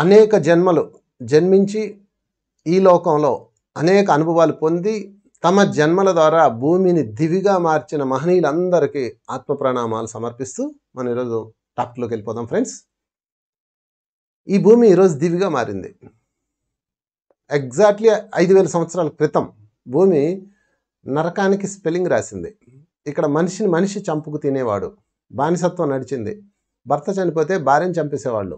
అనేక జన్మలు జన్మించి ఈ లోకంలో అనేక అనుభవాలు పొంది తమ జన్మల ద్వారా భూమిని దివిగా మార్చిన మహనీయులందరికీ ఆత్మ ప్రణామాలు సమర్పిస్తూ మనం ఈరోజు టాపిక్లోకి వెళ్ళిపోదాం ఫ్రెండ్స్. ఈ భూమి ఈరోజు దివిగా మారింది. ఎగ్జాక్ట్లీ 5000 సంవత్సరాల క్రితం భూమి నరకానికి స్పెల్లింగ్ రాసింది. ఇక్కడ మనిషి చంపుకు తినేవాడు, బానిసత్వం నడిచింది. భర్త చనిపోతే భార్యను చంపేసేవాళ్ళు,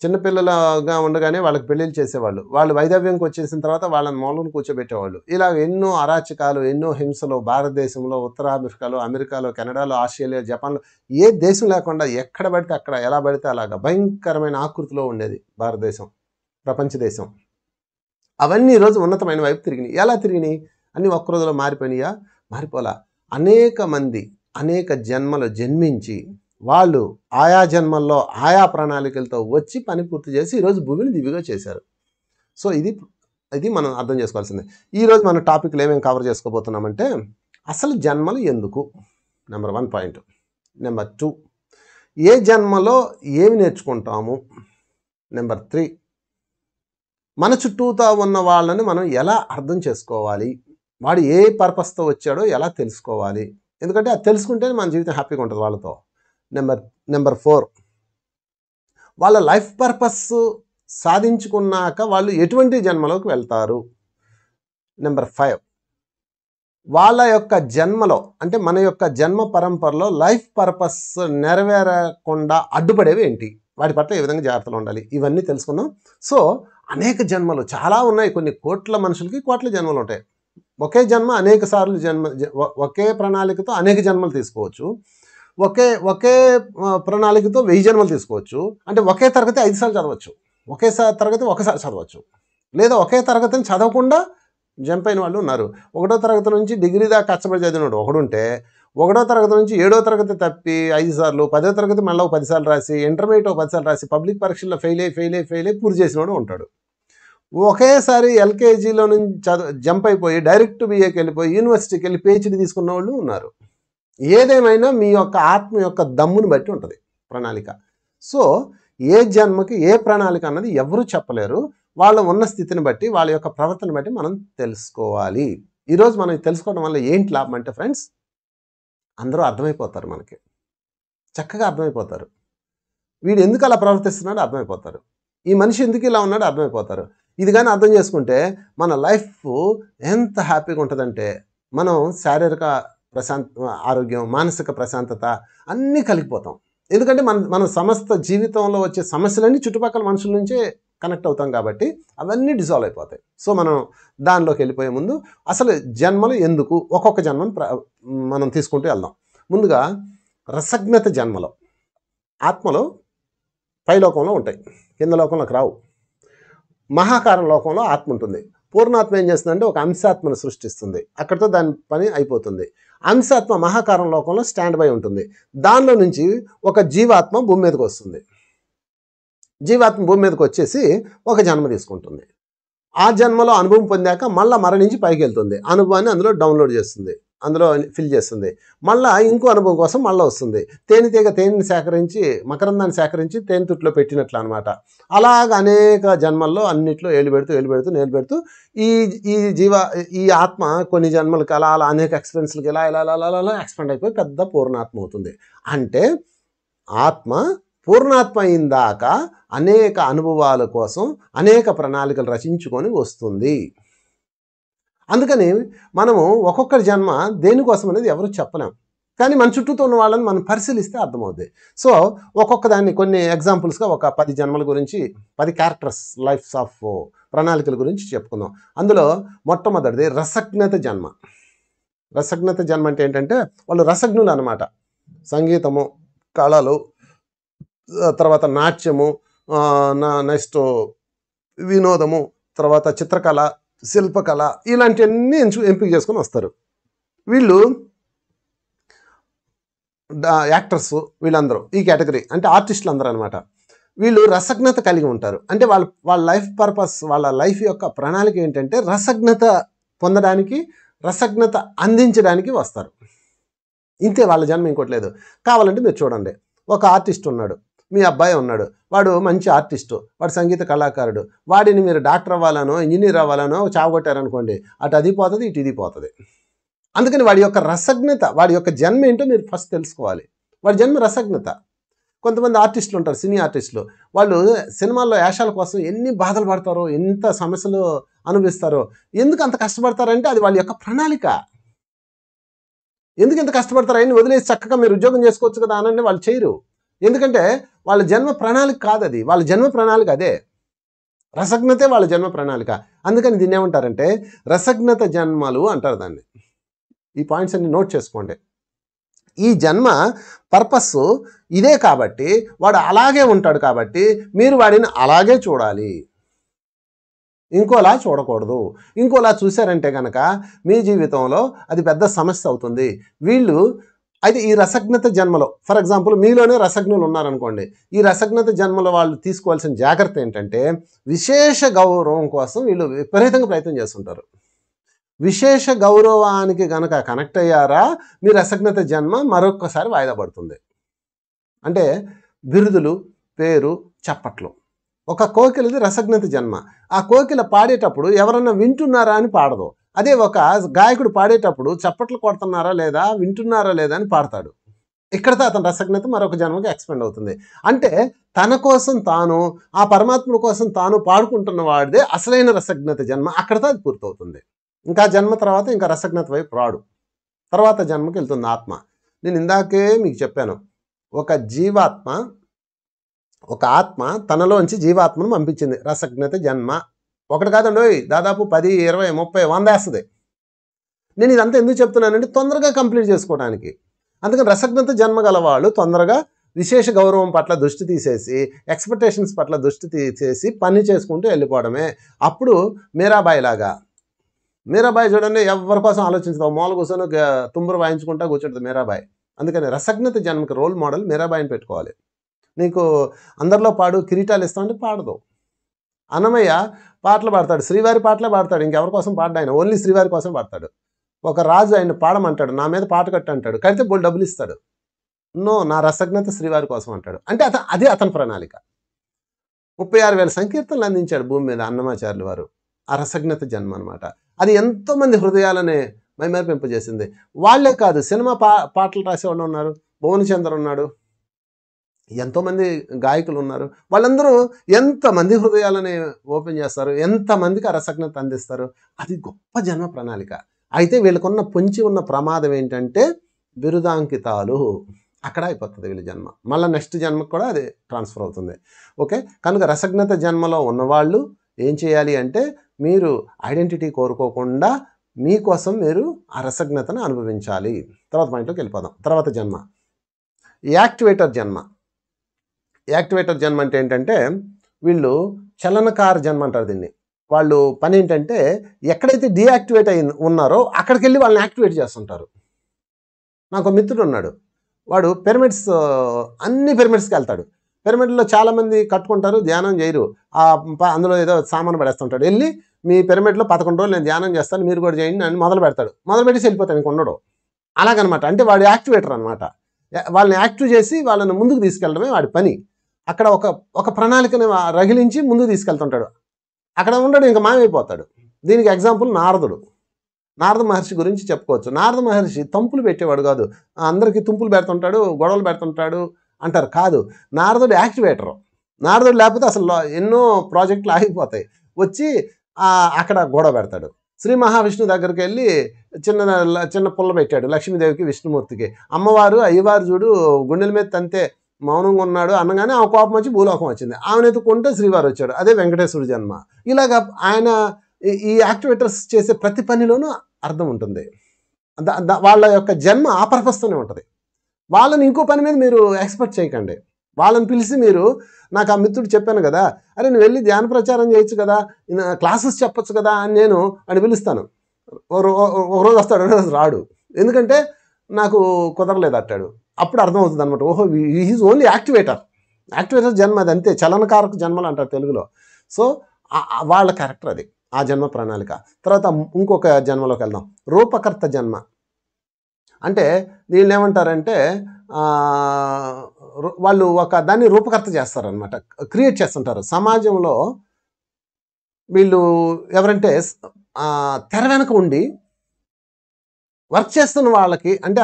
చిన్నపిల్లలుగా ఉండగానే వాళ్ళకి పెళ్ళిళ్ళు చేసేవాళ్ళు, వాళ్ళు వైధవ్యంకి వచ్చేసిన తర్వాత వాళ్ళని మూలను కూర్చోబెట్టేవాళ్ళు. ఇలా ఎన్నో అరాచకాలు, ఎన్నో హింసలు భారతదేశంలో, ఉత్తర ఆఫ్రికాలో, అమెరికాలో, కెనడాలో, ఆస్ట్రేలియా, జపాన్లో ఏ దేశం లేకుండా ఎక్కడ పడితే అక్కడ, ఎలా పడితే అలాగా భయంకరమైన ఆకృతిలో ఉండేది భారతదేశం, ప్రపంచ దేశం. అవన్నీ ఈరోజు ఉన్నతమైన వైపు తిరిగినాయి. ఎలా తిరిగినాయి? అన్నీ ఒక్క రోజులో మారిపోయినాయా? మారిపోలా. అనేక మంది అనేక జన్మలు జన్మించి వాళ్ళు ఆయా జన్మల్లో ఆయా ప్రణాళికలతో వచ్చి పని పూర్తి చేసి ఈరోజు భూమిని దివిగా చేశారు. సో ఇది మనం అర్థం చేసుకోవాల్సిందే. ఈరోజు మన టాపిక్లు ఏమేమి కవర్ చేసుకోబోతున్నామంటే, అసలు జన్మలు ఎందుకు, నెంబర్ 1 పాయింట్. నెంబర్ 2, ఏ జన్మలో ఏమి నేర్చుకుంటాము. నెంబర్ 3, మన చుట్టూతా ఉన్న వాళ్ళని మనం ఎలా అర్థం చేసుకోవాలి, వాడు ఏ పర్పస్తో వచ్చాడో ఎలా తెలుసుకోవాలి. ఎందుకంటే అది తెలుసుకుంటే మన జీవితం హ్యాపీగా ఉంటుంది వాళ్ళతో. నెంబర్ 4, వాళ్ళ లైఫ్ పర్పస్ సాధించుకున్నాక వాళ్ళు ఎటువంటి జన్మలోకి వెళ్తారు. నెంబర్ 5, వాళ్ళ యొక్క జన్మలో అంటే మన యొక్క జన్మ పరంపరలో లైఫ్ పర్పస్ నెరవేరకుండా అడ్డుపడేవి ఏంటి, వాటి పట్ల ఏ విధంగా జాగ్రత్తలు ఉండాలి, ఇవన్నీ తెలుసుకుందాం. సో అనేక జన్మలు చాలా ఉన్నాయి. కొన్ని కోట్ల మనుషులకి కోట్ల జన్మలు ఉంటాయి. ఒకే జన్మ అనేక సార్లు ఒకే ప్రణాళికతో అనేక జన్మలు తీసుకోవచ్చు. ఒకే ప్రణాళికతో 1000 జన్మలు తీసుకోవచ్చు. అంటే ఒకే తరగతి 5 సార్లు చదవచ్చు, ఒకే తరగతి ఒకసారి చదవచ్చు, లేదా ఒకే తరగతిని చదవకుండా జంప్ అయిన వాళ్ళు ఉన్నారు. 1వ తరగతి నుంచి డిగ్రీ దాకా కష్టపడి చదివినాడు ఒకడుంటే, 1వ తరగతి నుంచి 7వ తరగతి తప్పి 5 సార్లు, 10వ తరగతి మళ్ళీ 10 సార్లు రాసి, ఇంటర్మీడియట్ 10 సార్లు రాసి, పబ్లిక్ పరీక్షల్లో ఫెయిల్ అయ్యి పూర్తి చేసినవాడు ఉంటాడు. ఒకేసారి ఎల్కేజీలో నుంచి జంప్ అయిపోయి డైరెక్ట్ బీఏకి వెళ్ళిపోయి యూనివర్సిటీకి వెళ్ళి పిహెచ్డీ తీసుకున్న వాళ్ళు ఉన్నారు. ఏదేమైనా మీ యొక్క ఆత్మ యొక్క దమ్ముని బట్టి ఉంటుంది ప్రణాళిక. సో ఏ జన్మకి ఏ ప్రణాళిక అన్నది ఎవరూ చెప్పలేరు. వాళ్ళ ఉన్న స్థితిని బట్టి, వాళ్ళ యొక్క ప్రవర్తన బట్టి మనం తెలుసుకోవాలి. ఈరోజు మనం తెలుసుకోవడం వల్ల ఏంటి లాభం అంటే ఫ్రెండ్స్, అందరూ అర్థమైపోతారు, మనకి చక్కగా అర్థమైపోతారు. వీడు ఎందుకు అలా ప్రవర్తిస్తున్నాడో అర్థమైపోతారు, ఈ మనిషి ఎందుకు ఇలా ఉన్నాడో అర్థమైపోతారు. ఇది కానీ అర్థం చేసుకుంటే మన లైఫ్ ఎంత హ్యాపీగా ఉంటుందంటే, మనం శారీరక ఆరోగ్యం, మానసిక ప్రశాంతత అన్నీ కలిగిపోతాం. ఎందుకంటే మన సమస్త జీవితంలో వచ్చే సమస్యలన్నీ చుట్టుపక్కల మనుషుల నుంచే కనెక్ట్ అవుతాం కాబట్టి అవన్నీ డిజాల్వ్ అయిపోతాయి. సో మనం దానిలోకి వెళ్ళిపోయే ముందు అసలు జన్మలు ఎందుకు, ఒక్కొక్క జన్మను మనం తీసుకుంటూ వెళ్దాం. ముందుగా రసజ్ఞత జన్మలో ఆత్మలో పైలోకంలో ఉంటాయి, కింద లోకంలోకి రావు. మహాకారం లోకంలో ఆత్మ ఉంటుంది. పూర్ణాత్మ ఏం చేస్తుందంటే ఒక అంశాత్మను సృష్టిస్తుంది, అక్కడితో దాని పని అయిపోతుంది. అంశాత్మ మహాకారం లోకంలో స్టాండ్ బై ఉంటుంది. దానిలో నుంచి ఒక జీవాత్మ భూమి మీదకి వస్తుంది. జీవాత్మ భూమి మీదకి వచ్చేసి ఒక జన్మ తీసుకుంటుంది. ఆ జన్మలో అనుభవం పొందాక మళ్ళీ మరణించి పైకి వెళ్తుంది. అనుభవాన్ని అందులో డౌన్లోడ్ చేస్తుంది, అందులో ఫిల్ చేస్తుంది. మళ్ళీ ఇంకో అనుభవం కోసం మళ్ళీ వస్తుంది. తేనెటీగ తేనెని సేకరించి, మకరందాన్ని సేకరించి తేనె తుట్లో పెట్టినట్లు అనమాట. అలాగ అనేక జన్మల్లో అన్నిట్లో ఏలు పెడుతూ ఈ ఆత్మ కొన్ని జన్మలకి అలా అనేక ఎక్స్పీరియన్స్లకి ఇలా ఎక్స్పాండ్ అయిపోయి పెద్ద పూర్ణాత్మ అవుతుంది. అంటే ఆత్మ పూర్ణాత్మ అయిందాక అనేక అనుభవాల కోసం అనేక ప్రణాళికలు రచించుకొని వస్తుంది. అందుకని మనము ఒక్కొక్కరి జన్మ దేనికోసం అనేది ఎవరు చెప్పలేం, కానీ మన చుట్టూతో ఉన్న వాళ్ళని మనం పరిశీలిస్తే అర్థమవుతుంది. సో ఒక్కొక్క దాన్ని కొన్ని ఎగ్జాంపుల్స్గా ఒక 10 జన్మల గురించి, 10 క్యారెక్టర్స్ లైఫ్స్ ఆఫ్ ప్రణాళికల గురించి చెప్పుకుందాం. అందులో మొట్టమొదటిది రసజ్ఞత జన్మ. రసజ్ఞత జన్మ అంటే ఏంటంటే వాళ్ళు రసజ్ఞులు అనమాట. సంగీతము, కళలు, తర్వాత నాట్యము, నెక్స్ట్ వినోదము, తర్వాత చిత్రకళ, శిల్పకళ, ఇలాంటివన్నీ ఎంపిక చేసుకొని వస్తారు. వీళ్ళు యాక్టర్స్, వీళ్ళందరూ ఈ కేటగిరీ అంటే ఆర్టిస్టులు అందరూ అనమాట. వీళ్ళు రసజ్ఞత కలిగి ఉంటారు. అంటే వాళ్ళ లైఫ్ పర్పస్, వాళ్ళ లైఫ్ యొక్క ప్రణాళిక ఏంటంటే రసజ్ఞత పొందడానికి, రసజ్ఞత అందించడానికి వస్తారు. ఇంతే వాళ్ళ జన్మ, ఇంకోటి లేదు. కావాలంటే మీరు చూడండి, ఒక ఆర్టిస్ట్ ఉన్నాడు, మీ అబ్బాయి ఉన్నాడు, వాడు మంచి ఆర్టిస్టు, వాడు సంగీత కళాకారుడు, వాడిని మీరు డాక్టర్ అవ్వాలనో ఇంజనీర్ అవ్వాలనో చావగొట్టారనుకోండి, అటు అది పోతుంది, ఇటు ఇది పోతుంది. అందుకని వాడి యొక్క రసజ్ఞత, వాడి యొక్క జన్మ ఏంటో మీరు ఫస్ట్ తెలుసుకోవాలి. వాడి జన్మ రసజ్ఞత. కొంతమంది ఆర్టిస్టులు ఉంటారు, సినీ ఆర్టిస్టులు, వాళ్ళు సినిమాల్లో వేషాల కోసం ఎన్ని బాధలు పడతారో, ఎంత సమస్యలు అనుభవిస్తారో. ఎందుకు అంత కష్టపడతారంటే అది వాళ్ళ యొక్క ప్రణాళిక. ఎందుకు ఇంత కష్టపడతారు? అయినా వదిలేసి చక్కగా మీరు ఉద్యోగం చేసుకోవచ్చు కదా అనంటే వాళ్ళు చేయరు. ఎందుకంటే వాళ్ళ జన్మ ప్రణాళిక కాదు అది, వాళ్ళ జన్మ ప్రణాళిక అదే. రసజ్ఞతే వాళ్ళ జన్మ ప్రణాళిక. అందుకని దీన్ని ఏమంటారంటే రసజ్ఞత జన్మలు అంటారు దాన్ని. ఈ పాయింట్స్ అన్ని నోట్ చేసుకోండి. ఈ జన్మ పర్పస్ ఇదే కాబట్టి వాడు అలాగే ఉంటాడు కాబట్టి మీరు వాడిని అలాగే చూడాలి, ఇంకోలా చూడకూడదు. ఇంకోలా చూశారంటే కనుక మీ జీవితంలో అది పెద్ద సమస్య అవుతుంది. వీళ్ళు అయితే ఈ రసజ్ఞత జన్మలో, ఫర్ ఎగ్జాంపుల్ మీలోనే రసజ్ఞులు ఉన్నారనుకోండి, ఈ రసజ్ఞత జన్మలో వాళ్ళు తీసుకోవాల్సిన జాగ్రత్త ఏంటంటే విశేష గౌరవం కోసం వీళ్ళు విపరీతంగా ప్రయత్నం చేస్తుంటారు. విశేష గౌరవానికి కనుక కనెక్ట్ అయ్యారా మీ రసజ్ఞత జన్మ మరొక్కసారి వాయిదా పడుతుంది. అంటే బిరుదులు, పేరు, చప్పట్లు. ఒక కోకిలది రసజ్ఞత జన్మ. ఆ కోకిల పాడేటప్పుడు ఎవరన్నా వింటున్నారా అని పాడదు. అదే ఒక గాయకుడు పాడేటప్పుడు చప్పట్లు కొడుతున్నారా లేదా, వింటున్నారా లేదా అని పాడతాడు. ఇక్కడతో అతని రసజ్ఞత మరొక జన్మకి ఎక్స్పెండ్ అవుతుంది. అంటే తన కోసం తాను, ఆ పరమాత్ముడి కోసం తాను పాడుకుంటున్న వాడిదే అసలైన రసజ్ఞత జన్మ. అక్కడతో అది పూర్తవుతుంది. ఇంకా జన్మ తర్వాత ఇంకా రసజ్ఞత వైపు రాడు. తర్వాత జన్మకి వెళ్తుంది ఆత్మ. నేను ఇందాకే మీకు చెప్పాను, ఒక జీవాత్మ, ఒక ఆత్మ తనలోంచి జీవాత్మను పంపించింది. రసజ్ఞత జన్మ ఒకటి కాదండి, దాదాపు 10, 20, 30, 100 వేస్తుంది. నేను ఇదంతా ఎందుకు చెప్తున్నానంటే తొందరగా కంప్లీట్ చేసుకోవడానికి. అందుకని రసజ్ఞత జన్మ గల వాళ్ళు తొందరగా విశేష గౌరవం పట్ల దృష్టి తీసేసి, ఎక్స్పెక్టేషన్స్ పట్ల దృష్టి తీసేసి పని చేసుకుంటూ వెళ్ళిపోవడమే. అప్పుడు మీరాబాయి లాగా, మీరాబాయి చూడండి, ఎవరి కోసం ఆలోచించదు, మూల కూర్చొని తుంబురు వాయించుకుంటా కూర్చుంటుంది మీరాబాయి. అందుకని రసజ్ఞత జన్మకి రోల్ మోడల్ మీరాబాయిని పెట్టుకోవాలి. నీకు అందరిలో పాడు, కిరీటాలు ఇస్తామంటే పాడదు. అన్నమయ్య పాటలు పాడతాడు, శ్రీవారి పాటలే పాడతాడు, ఇంకెవరి కోసం పాడ్డా ఆయన, ఓన్లీ శ్రీవారి కోసం పాడతాడు. ఒక రాజు ఆయన పాడమంటాడు, నా మీద పాట కట్టు అంటాడు, కడితే బోల్ డబ్బులు ఇస్తాడు. నో, నా రసజ్ఞత శ్రీవారి కోసం అంటాడు. అంటే అదే అతని ప్రణాళిక. 36,000 సంకీర్తనలు అందించాడు భూమి మీద అన్నమాచార్యులు వారు. ఆ రసజ్ఞత జన్మ అనమాట. అది ఎంతోమంది హృదయాలనే మైమరిపింపజేసింది. వాళ్ళే కాదు, సినిమా పాటలు రాసేవాళ్ళు ఉన్నారు, భువనచంద్ర ఉన్నాడు, ఎంతోమంది గాయకులు ఉన్నారు. వాళ్ళందరూ ఎంతమంది హృదయాలని ఓపెన్ చేస్తారు, ఎంతమందికి ఆ రసజ్ఞత అందిస్తారు. అది గొప్ప జన్మ ప్రణాళిక. అయితే వీళ్ళకున్న పొంచి ఉన్న ప్రమాదం ఏంటంటే బిరుదాంకితాలు. అక్కడ అయిపోతుంది వీళ్ళ జన్మ. మళ్ళీ నెక్స్ట్ జన్మకు కూడా అది ట్రాన్స్ఫర్ అవుతుంది. ఓకే, కనుక రసజ్ఞత జన్మలో ఉన్నవాళ్ళు ఏం చేయాలి అంటే మీరు ఐడెంటిటీ కోరుకోకుండా మీకోసం మీరు ఆ రసజ్ఞతను అనుభవించాలి. తర్వాత పాయింట్లోకి వెళ్ళిపోదాం. తర్వాత జన్మ యాక్టివేటర్ జన్మ. యాక్టివేటర్ జన్మ అంటే ఏంటంటే వీళ్ళు చలనకార జన్మ అంటారు దీన్ని. వాళ్ళు పని ఏంటంటే ఎక్కడైతే డీయాక్టివేట్ ఉన్నారో అక్కడికి వెళ్ళి వాళ్ళని యాక్టివేట్ చేస్తుంటారు. నాకు మిత్రుడు ఉన్నాడు, వాడు పిరమిడ్స్, అన్ని పిరమిడ్స్కి వెళ్తాడు. పిరమిడ్లో చాలామంది కట్టుకుంటారు, ధ్యానం చేయరు. అందులో ఏదో సామాను పడేస్తుంటాడు. వెళ్ళి మీ పిరమిడ్లో 11 రోజులు నేను ధ్యానం చేస్తాను, మీరు కూడా చేయండి అని మొదలు పెడతాడు. మొదలు పెట్టి వెళ్ళిపోతాడు, ఇంక ఉండడు. అలాగనమాట. అంటే వాడు యాక్టివేటర్ అనమాట. వాళ్ళని యాక్టివ్ చేసి వాళ్ళని ముందుకు తీసుకెళ్ళడమే వాడి పని. అక్కడ ఒక ప్రణాళికని రగిలించి ముందుకు తీసుకెళ్తుంటాడు. అక్కడ ఉండడు, ఇంకా మాయమైపోతాడు. దీనికి ఎగ్జాంపుల్ నారదుడు. నారద మహర్షి గురించి చెప్పుకోవచ్చు. నారద మహర్షి తంపులు పెట్టేవాడు కాదు. అందరికీ తుంపులు పెడుతుంటాడు, గొడవలు పెడుతుంటాడు అంటారు. కాదు, నారదుడు యాక్టివేటరు. నారదుడు లేకపోతే అసలు ఎన్నో ప్రాజెక్టులు ఆగిపోతాయి. వచ్చి అక్కడ గొడవ పెడతాడు. శ్రీ మహావిష్ణువు దగ్గరికి వెళ్ళి చిన్న పుల్ల పెట్టాడు లక్ష్మీదేవికి, విష్ణుమూర్తికి. అమ్మవారు అయ్యవారు చూడు గుండెల మీద తంతే మౌనంగా ఉన్నాడు అనగానే ఆ కోపం వచ్చి భూలోకం వచ్చింది. ఆమెను ఎత్తుకుంటే శ్రీవారు వచ్చాడు. అదే వెంకటేశ్వరుడి జన్మ. ఇలాగా ఆయన ఈ యాక్టివేటర్స్ చేసే ప్రతి పనిలోనూ అర్థం ఉంటుంది. వాళ్ళ యొక్క జన్మ ఆ పర్పస్తోనే ఉంటుంది. వాళ్ళని ఇంకో పని మీద మీరు ఎక్స్పెక్ట్ చేయకండి. వాళ్ళని పిలిచి మీరు, నాకు ఆ మిత్రుడు చెప్పాను కదా, అరే నువ్వు వెళ్ళి ధ్యాన ప్రచారం చేయొచ్చు కదా, క్లాసెస్ చెప్పొచ్చు కదా అని నేను అని పిలుస్తాను. ఒకరోజు వస్తాడు, ఒకరోజు రాడు. ఎందుకంటే నాకు కుదరలేదు అంటాడు. అప్పుడు అర్థమవుతుంది అనమాట, ఓహో ఈజ్ ఓన్లీ యాక్టివేటర్. యాక్టివేటర్ జన్మ అది, అంతే. చలనకారక జన్మలు అంటారు తెలుగులో. సో వాళ్ళ క్యారెక్టర్ అది, ఆ జన్మ ప్రణాళిక. తర్వాత ఇంకొక జన్మలోకి వెళ్దాం, రూపకర్త జన్మ. అంటే దీన్ని ఏమంటారంటే వాళ్ళు ఒక దాన్ని రూపకర్త చేస్తారనమాట, క్రియేట్ చేస్తుంటారు. సమాజంలో వీళ్ళు ఎవరంటే తెర వెనక ఉండి వర్క్ చేస్తున్న వాళ్ళకి, అంటే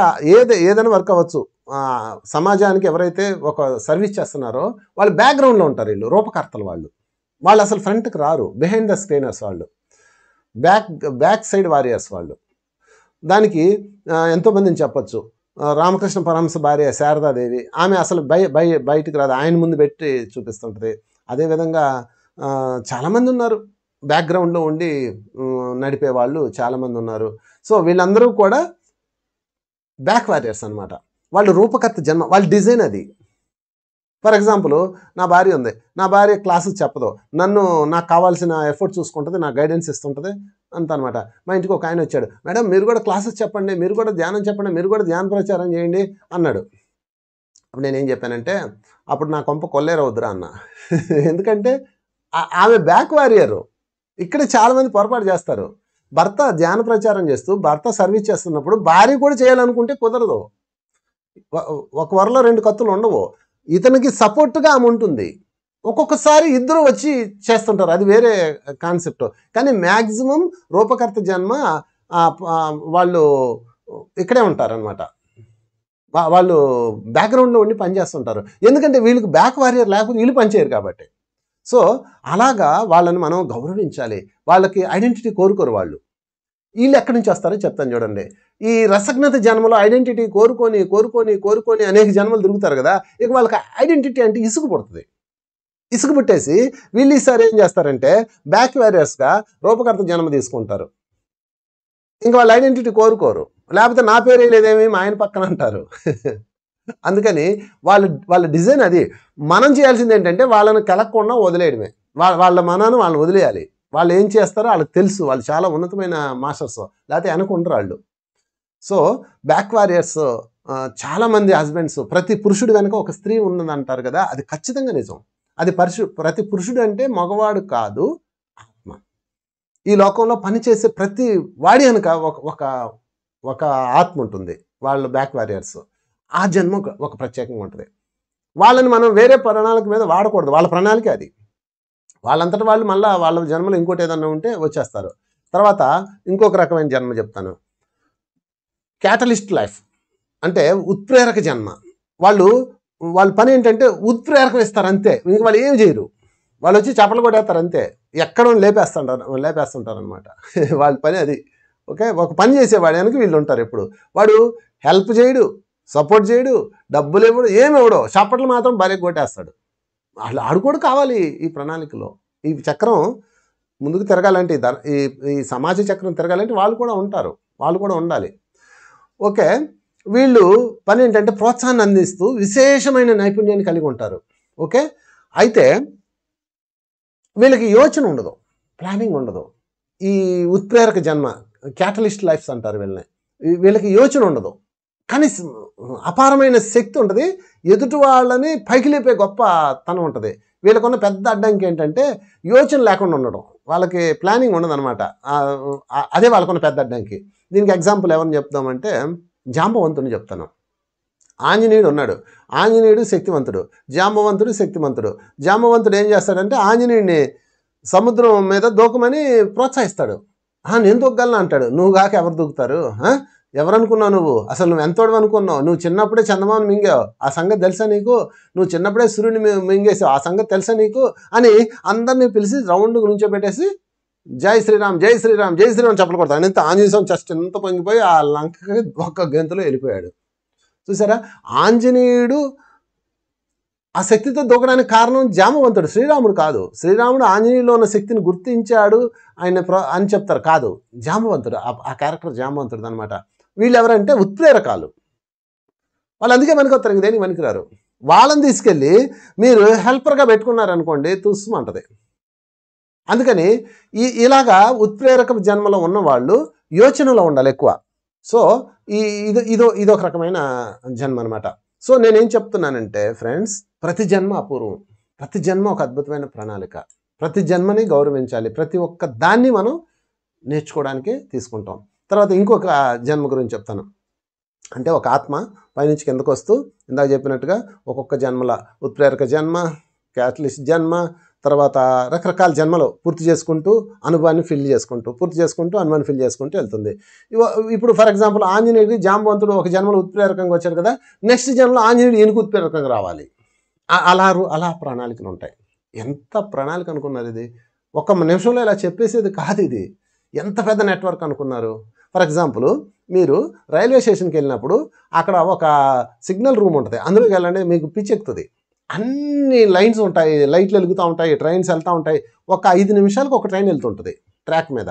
ఏదైనా వర్క్ అవ్వచ్చు, సమాజానికి ఎవరైతే ఒక సర్వీస్ చేస్తున్నారో వాళ్ళు బ్యాక్గ్రౌండ్లో ఉంటారు. వీళ్ళు రూపకర్తలు, వాళ్ళు అసలు ఫ్రంట్కి రారు, బిహైండ్ ద స్క్రీనర్స్ వాళ్ళు, బ్యాక్ సైడ్ వారియర్స్ వాళ్ళు. దానికి ఎంతోమందిని చెప్పచ్చు. రామకృష్ణ పరమహంస భార్య శారదాదేవి, ఆమె అసలు బయటికి రాదు, ఆయన ముందు పెట్టి చూపిస్తుంటుంది. అదేవిధంగా చాలామంది ఉన్నారు, బ్యాక్గ్రౌండ్లో ఉండి నడిపే వాళ్ళు చాలామంది ఉన్నారు. సో వీళ్ళందరూ కూడా బ్యాక్ వారియర్స్ అనమాట. వాళ్ళు రూపకర్త జన్మ, వాళ్ళ డిజైన్ అది. ఫర్ ఎగ్జాంపుల్, నా భార్య ఉంది, నా భార్య క్లాసెస్ చెప్పదు, నాకు కావాల్సిన ఎఫర్ట్ చూసుకుంటుంది, నాకు గైడెన్స్ ఇస్తుంటుంది అంత అనమాట. మా ఇంటికి ఒక ఆయన వచ్చాడు, మేడం మీరు కూడా క్లాసెస్ చెప్పండి, మీరు కూడా ధ్యానం చెప్పండి, మీరు కూడా ధ్యాన ప్రచారం చేయండి అన్నాడు. అప్పుడు నేనేం చెప్పానంటే, అప్పుడు నా కొంప కొల్లేరవుద్దురా అన్న. ఎందుకంటే ఆమె బ్యాక్ వారియరు. ఇక్కడ చాలామంది పొరపాటు చేస్తారు. భర్త ధ్యాన ప్రచారం చేస్తూ, భర్త సర్వీస్ చేస్తున్నప్పుడు భార్య కూడా చేయాలనుకుంటే కుదరదు. ఒక వరలో 2 కత్తులు ఉండవు. ఇతనికి సపోర్ట్గా ఆమె ఉంటుంది. ఒక్కొక్కసారి ఇద్దరు వచ్చి చేస్తుంటారు, అది వేరే కాన్సెప్ట్. కానీ మ్యాక్సిమం రూపకర్త జన్మ వాళ్ళు ఇక్కడే ఉంటారనమాట. వాళ్ళు బ్యాక్గ్రౌండ్లో ఉండి పనిచేస్తుంటారు. ఎందుకంటే వీళ్ళకి బ్యాక్ వారియర్ లేకపోతే వీళ్ళు పనిచేయరు కాబట్టి. సో అలాగా వాళ్ళని మనం గౌరవించాలి. వాళ్ళకి ఐడెంటిటీ కోరుకోరు వాళ్ళు. వీళ్ళు ఎక్కడి నుంచి వస్తారో చెప్తాను చూడండి. ఈ రసజ్ఞత జన్మలో ఐడెంటిటీ కోరుకొని అనేక జన్మలు తిరుగుతారు కదా, ఇక వాళ్ళకి ఐడెంటిటీ అంటే ఇసుగు పుడుతుంది. ఇసుగు పుట్టేసి వీళ్ళు ఈసారి ఏం చేస్తారంటే బ్యాక్ వారియర్స్గా రూపకర్త జన్మ తీసుకుంటారు. ఇంకా వాళ్ళ ఐడెంటిటీ కోరుకోరు, లేకపోతే నా పేరే లేదేమి మా ఆయన పక్కన అంటారు. అందుకని వాళ్ళ డిజైన్ అది. మనం చేయాల్సింది ఏంటంటే వాళ్ళని కలగకుండా వదిలేయడమే. వాళ్ళ మనాన్ని వాళ్ళని వదిలేయాలి. వాళ్ళు ఏం చేస్తారో వాళ్ళకి తెలుసు, వాళ్ళు చాలా ఉన్నతమైన మాస్టర్స్, లేకపోతే వెనకుంటారు వాళ్ళు. సో బ్యాక్ వారియర్స్ చాలామంది హస్బెండ్స్, ప్రతి పురుషుడు వెనక ఒక స్త్రీ ఉన్నది అంటారు కదా, అది ఖచ్చితంగా నిజం. అది ప్రతి పురుషుడు అంటే మగవాడు కాదు, ఆత్మ. ఈ లోకంలో పనిచేసే ప్రతి వాడి వెనక ఒక ఆత్మ ఉంటుంది, వాళ్ళు బ్యాక్ వారియర్స్. ఆ జన్మ ఒక ప్రత్యేకంగా ఉంటుంది. వాళ్ళని మనం వేరే ప్రణాళిక మీద వాడకూడదు, వాళ్ళ ప్రణాళిక అది. వాళ్ళంతటా వాళ్ళు మళ్ళీ వాళ్ళ జన్మలో ఇంకోటి ఏదన్నా ఉంటే వచ్చేస్తారు. తర్వాత ఇంకొక రకమైన జన్మ చెప్తాను, క్యాటలిస్ట్ లైఫ్, అంటే ఉత్ప్రేరక జన్మ. వాళ్ళ పని ఏంటంటే ఉత్ప్రేరకం ఇస్తారు అంతే, ఇంక వాళ్ళు ఏం చేయరు. వాళ్ళు వచ్చి చప్పలు కొట్టేస్తారు అంతే, ఎక్కడో లేపేస్తుంటారు అనమాట. వాళ్ళ పని అది. ఓకే, ఒక పని చేసేవాడు వెనక వీళ్ళు ఉంటారు ఎప్పుడు. వాడు హెల్ప్ చేయడు, సపోర్ట్ చేయడు, డబ్బులు ఇవ్వడు, ఏమి ఇవ్వడు, చప్పట్లు మాత్రం భలే కొట్టేస్తాడు. ఆడు కూడా కావాలి ఈ ప్రణాళికలో. ఈ చక్రం ముందుకు తిరగాలంటే, ఈ సమాజ చక్రం తిరగాలంటే వాళ్ళు కూడా ఉంటారు, వాళ్ళు కూడా ఉండాలి. ఓకే, వీళ్ళు పని ఏంటంటే ప్రోత్సాహాన్ని అందిస్తూ విశేషమైన నైపుణ్యాన్ని కలిగి ఉంటారు. ఓకే, అయితే వీళ్ళకి యోచన ఉండదు, ప్లానింగ్ ఉండదు. ఈ ఉత్ప్రేరక జన్మ, క్యాటలిస్ట్ లైఫ్స్ అంటారు వీళ్ళని. వీళ్ళకి యోచన ఉండదు, కానీ అపారమైన శక్తి ఉంటుంది, ఎదుటి వాళ్ళని పైకి లేపే గొప్ప తనం ఉంటుంది. వీళ్ళకున్న పెద్ద అడ్డంకి ఏంటంటే యోచన లేకుండా ఉండడం, వాళ్ళకి ప్లానింగ్ ఉండదు అనమాట. అదే వాళ్ళకున్న పెద్ద అడ్డంకి. దీనికి ఎగ్జాంపుల్ ఎవరిని చెప్తామంటే జాంబవంతుని చెప్తాను. ఆంజనేయుడు ఉన్నాడు, ఆంజనేయుడు శక్తివంతుడు, జాంబవంతుడు శక్తివంతుడు. జాంబవంతుడు ఏం చేస్తాడంటే ఆంజనేయుడిని సముద్రం మీద దూకమని ప్రోత్సహిస్తాడు. నేను దూకగలను అంటాడు. నువ్వు కాక ఎవరు దూకుతారు, ఎవరనుకున్నావు నువ్వు, అసలు నువ్వు ఎంతోడు అనుకున్నావు, నువ్వు చిన్నప్పుడే చందమామను మింగావు, ఆ సంగతి తెలుసా నీకు, నువ్వు చిన్నప్పుడే సూర్యుని మింగేసావు, ఆ సంగతి తెలుసా నీకు అని అందరినీ పిలిచి రౌండ్ నుంచోబెట్టేసి జై శ్రీరామ్ జై శ్రీరామ్ జై శ్రీరామ్ చెప్పలు కొడతాడు. ఎంత ఆంజనేయ స్వామి జస్ట్ ఎంత పొంగిపోయి ఆ లంకకి ఒక్క గంతులో వెళ్ళిపోయాడు. చూసారా, ఆంజనేయుడు ఆ శక్తితో దూకడానికి కారణం జాంబవంతుడు, శ్రీరాముడు కాదు. శ్రీరాముడు ఆంజనేయులో ఉన్న శక్తిని గుర్తించాడు ఆయన అని చెప్తారు, కాదు, జాంబవంతుడు. ఆ క్యారెక్టర్ జాంబవంతుడు అనమాట. వీళ్ళు ఎవరంటే ఉత్ప్రేరకాలు. వాళ్ళు అందుకే పనికొస్తారు, ఇంక దేనికి పనికిరారు. వాళ్ళని తీసుకెళ్ళి మీరు హెల్పర్గా పెట్టుకున్నారనుకోండి తుస్సుమంటది. అందుకని ఇలాగా ఉత్ప్రేరక జన్మలో ఉన్నవాళ్ళు యోచనలో ఉండాలి ఎక్కువ. సో ఇదొక రకమైన జన్మ అనమాట. సో నేనేం చెప్తున్నానంటే ఫ్రెండ్స్, ప్రతి జన్మ అపూర్వం, ప్రతి జన్మ ఒక అద్భుతమైన ప్రణాళిక. ప్రతి జన్మని గౌరవించాలి, ప్రతి ఒక్క దాన్ని మనం నేర్చుకోవడానికి తీసుకుంటాం. తర్వాత ఇంకొక జన్మ గురించి చెప్తాను. అంటే ఒక ఆత్మ పైనుంచి కిందకు వస్తూ ఇందాక చెప్పినట్టుగా ఒక్కొక్క జన్మల ఉత్ప్రేరక జన్మ, క్యాటలిస్ట్ జన్మ, తర్వాత రకరకాల జన్మలు పూర్తి చేసుకుంటూ అనుభవాన్ని ఫిల్ చేసుకుంటూ అనుభవాన్ని ఫిల్ చేసుకుంటూ వెళ్తుంది. ఇప్పుడు ఫర్ ఎగ్జాంపుల్ ఆంజనేయుడికి జాంబవంతుడు ఒక జన్మలో ఉత్ప్రేరకంగా వచ్చాడు కదా, నెక్స్ట్ జన్మలో ఆంజనేయుడు ఈయనకు ఉత్ప్రేరకంగా రావాలి. అలా ప్రణాళికలు ఉంటాయి. ఎంత ప్రణాళిక అనుకున్నారు ఇది? ఒక నిమిషంలో ఇలా చెప్పేసేది కాదు ఇది. ఎంత పెద్ద నెట్వర్క్ అనుకున్నారు? ఫర్ ఎగ్జాంపుల్ మీరు రైల్వే స్టేషన్కి వెళ్ళినప్పుడు అక్కడ ఒక సిగ్నల్ రూమ్ ఉంటుంది, అందులోకి వెళ్ళండి, మీకు పిచ్చెక్కుతుంది. అన్ని లైన్స్ ఉంటాయి, లైట్లు వెలుగుతూ ఉంటాయి, ట్రైన్స్ వెళ్తూ ఉంటాయి. ఒక 5 నిమిషాలకు ఒక ట్రైన్ వెళ్తుంటుంది ట్రాక్ మీద.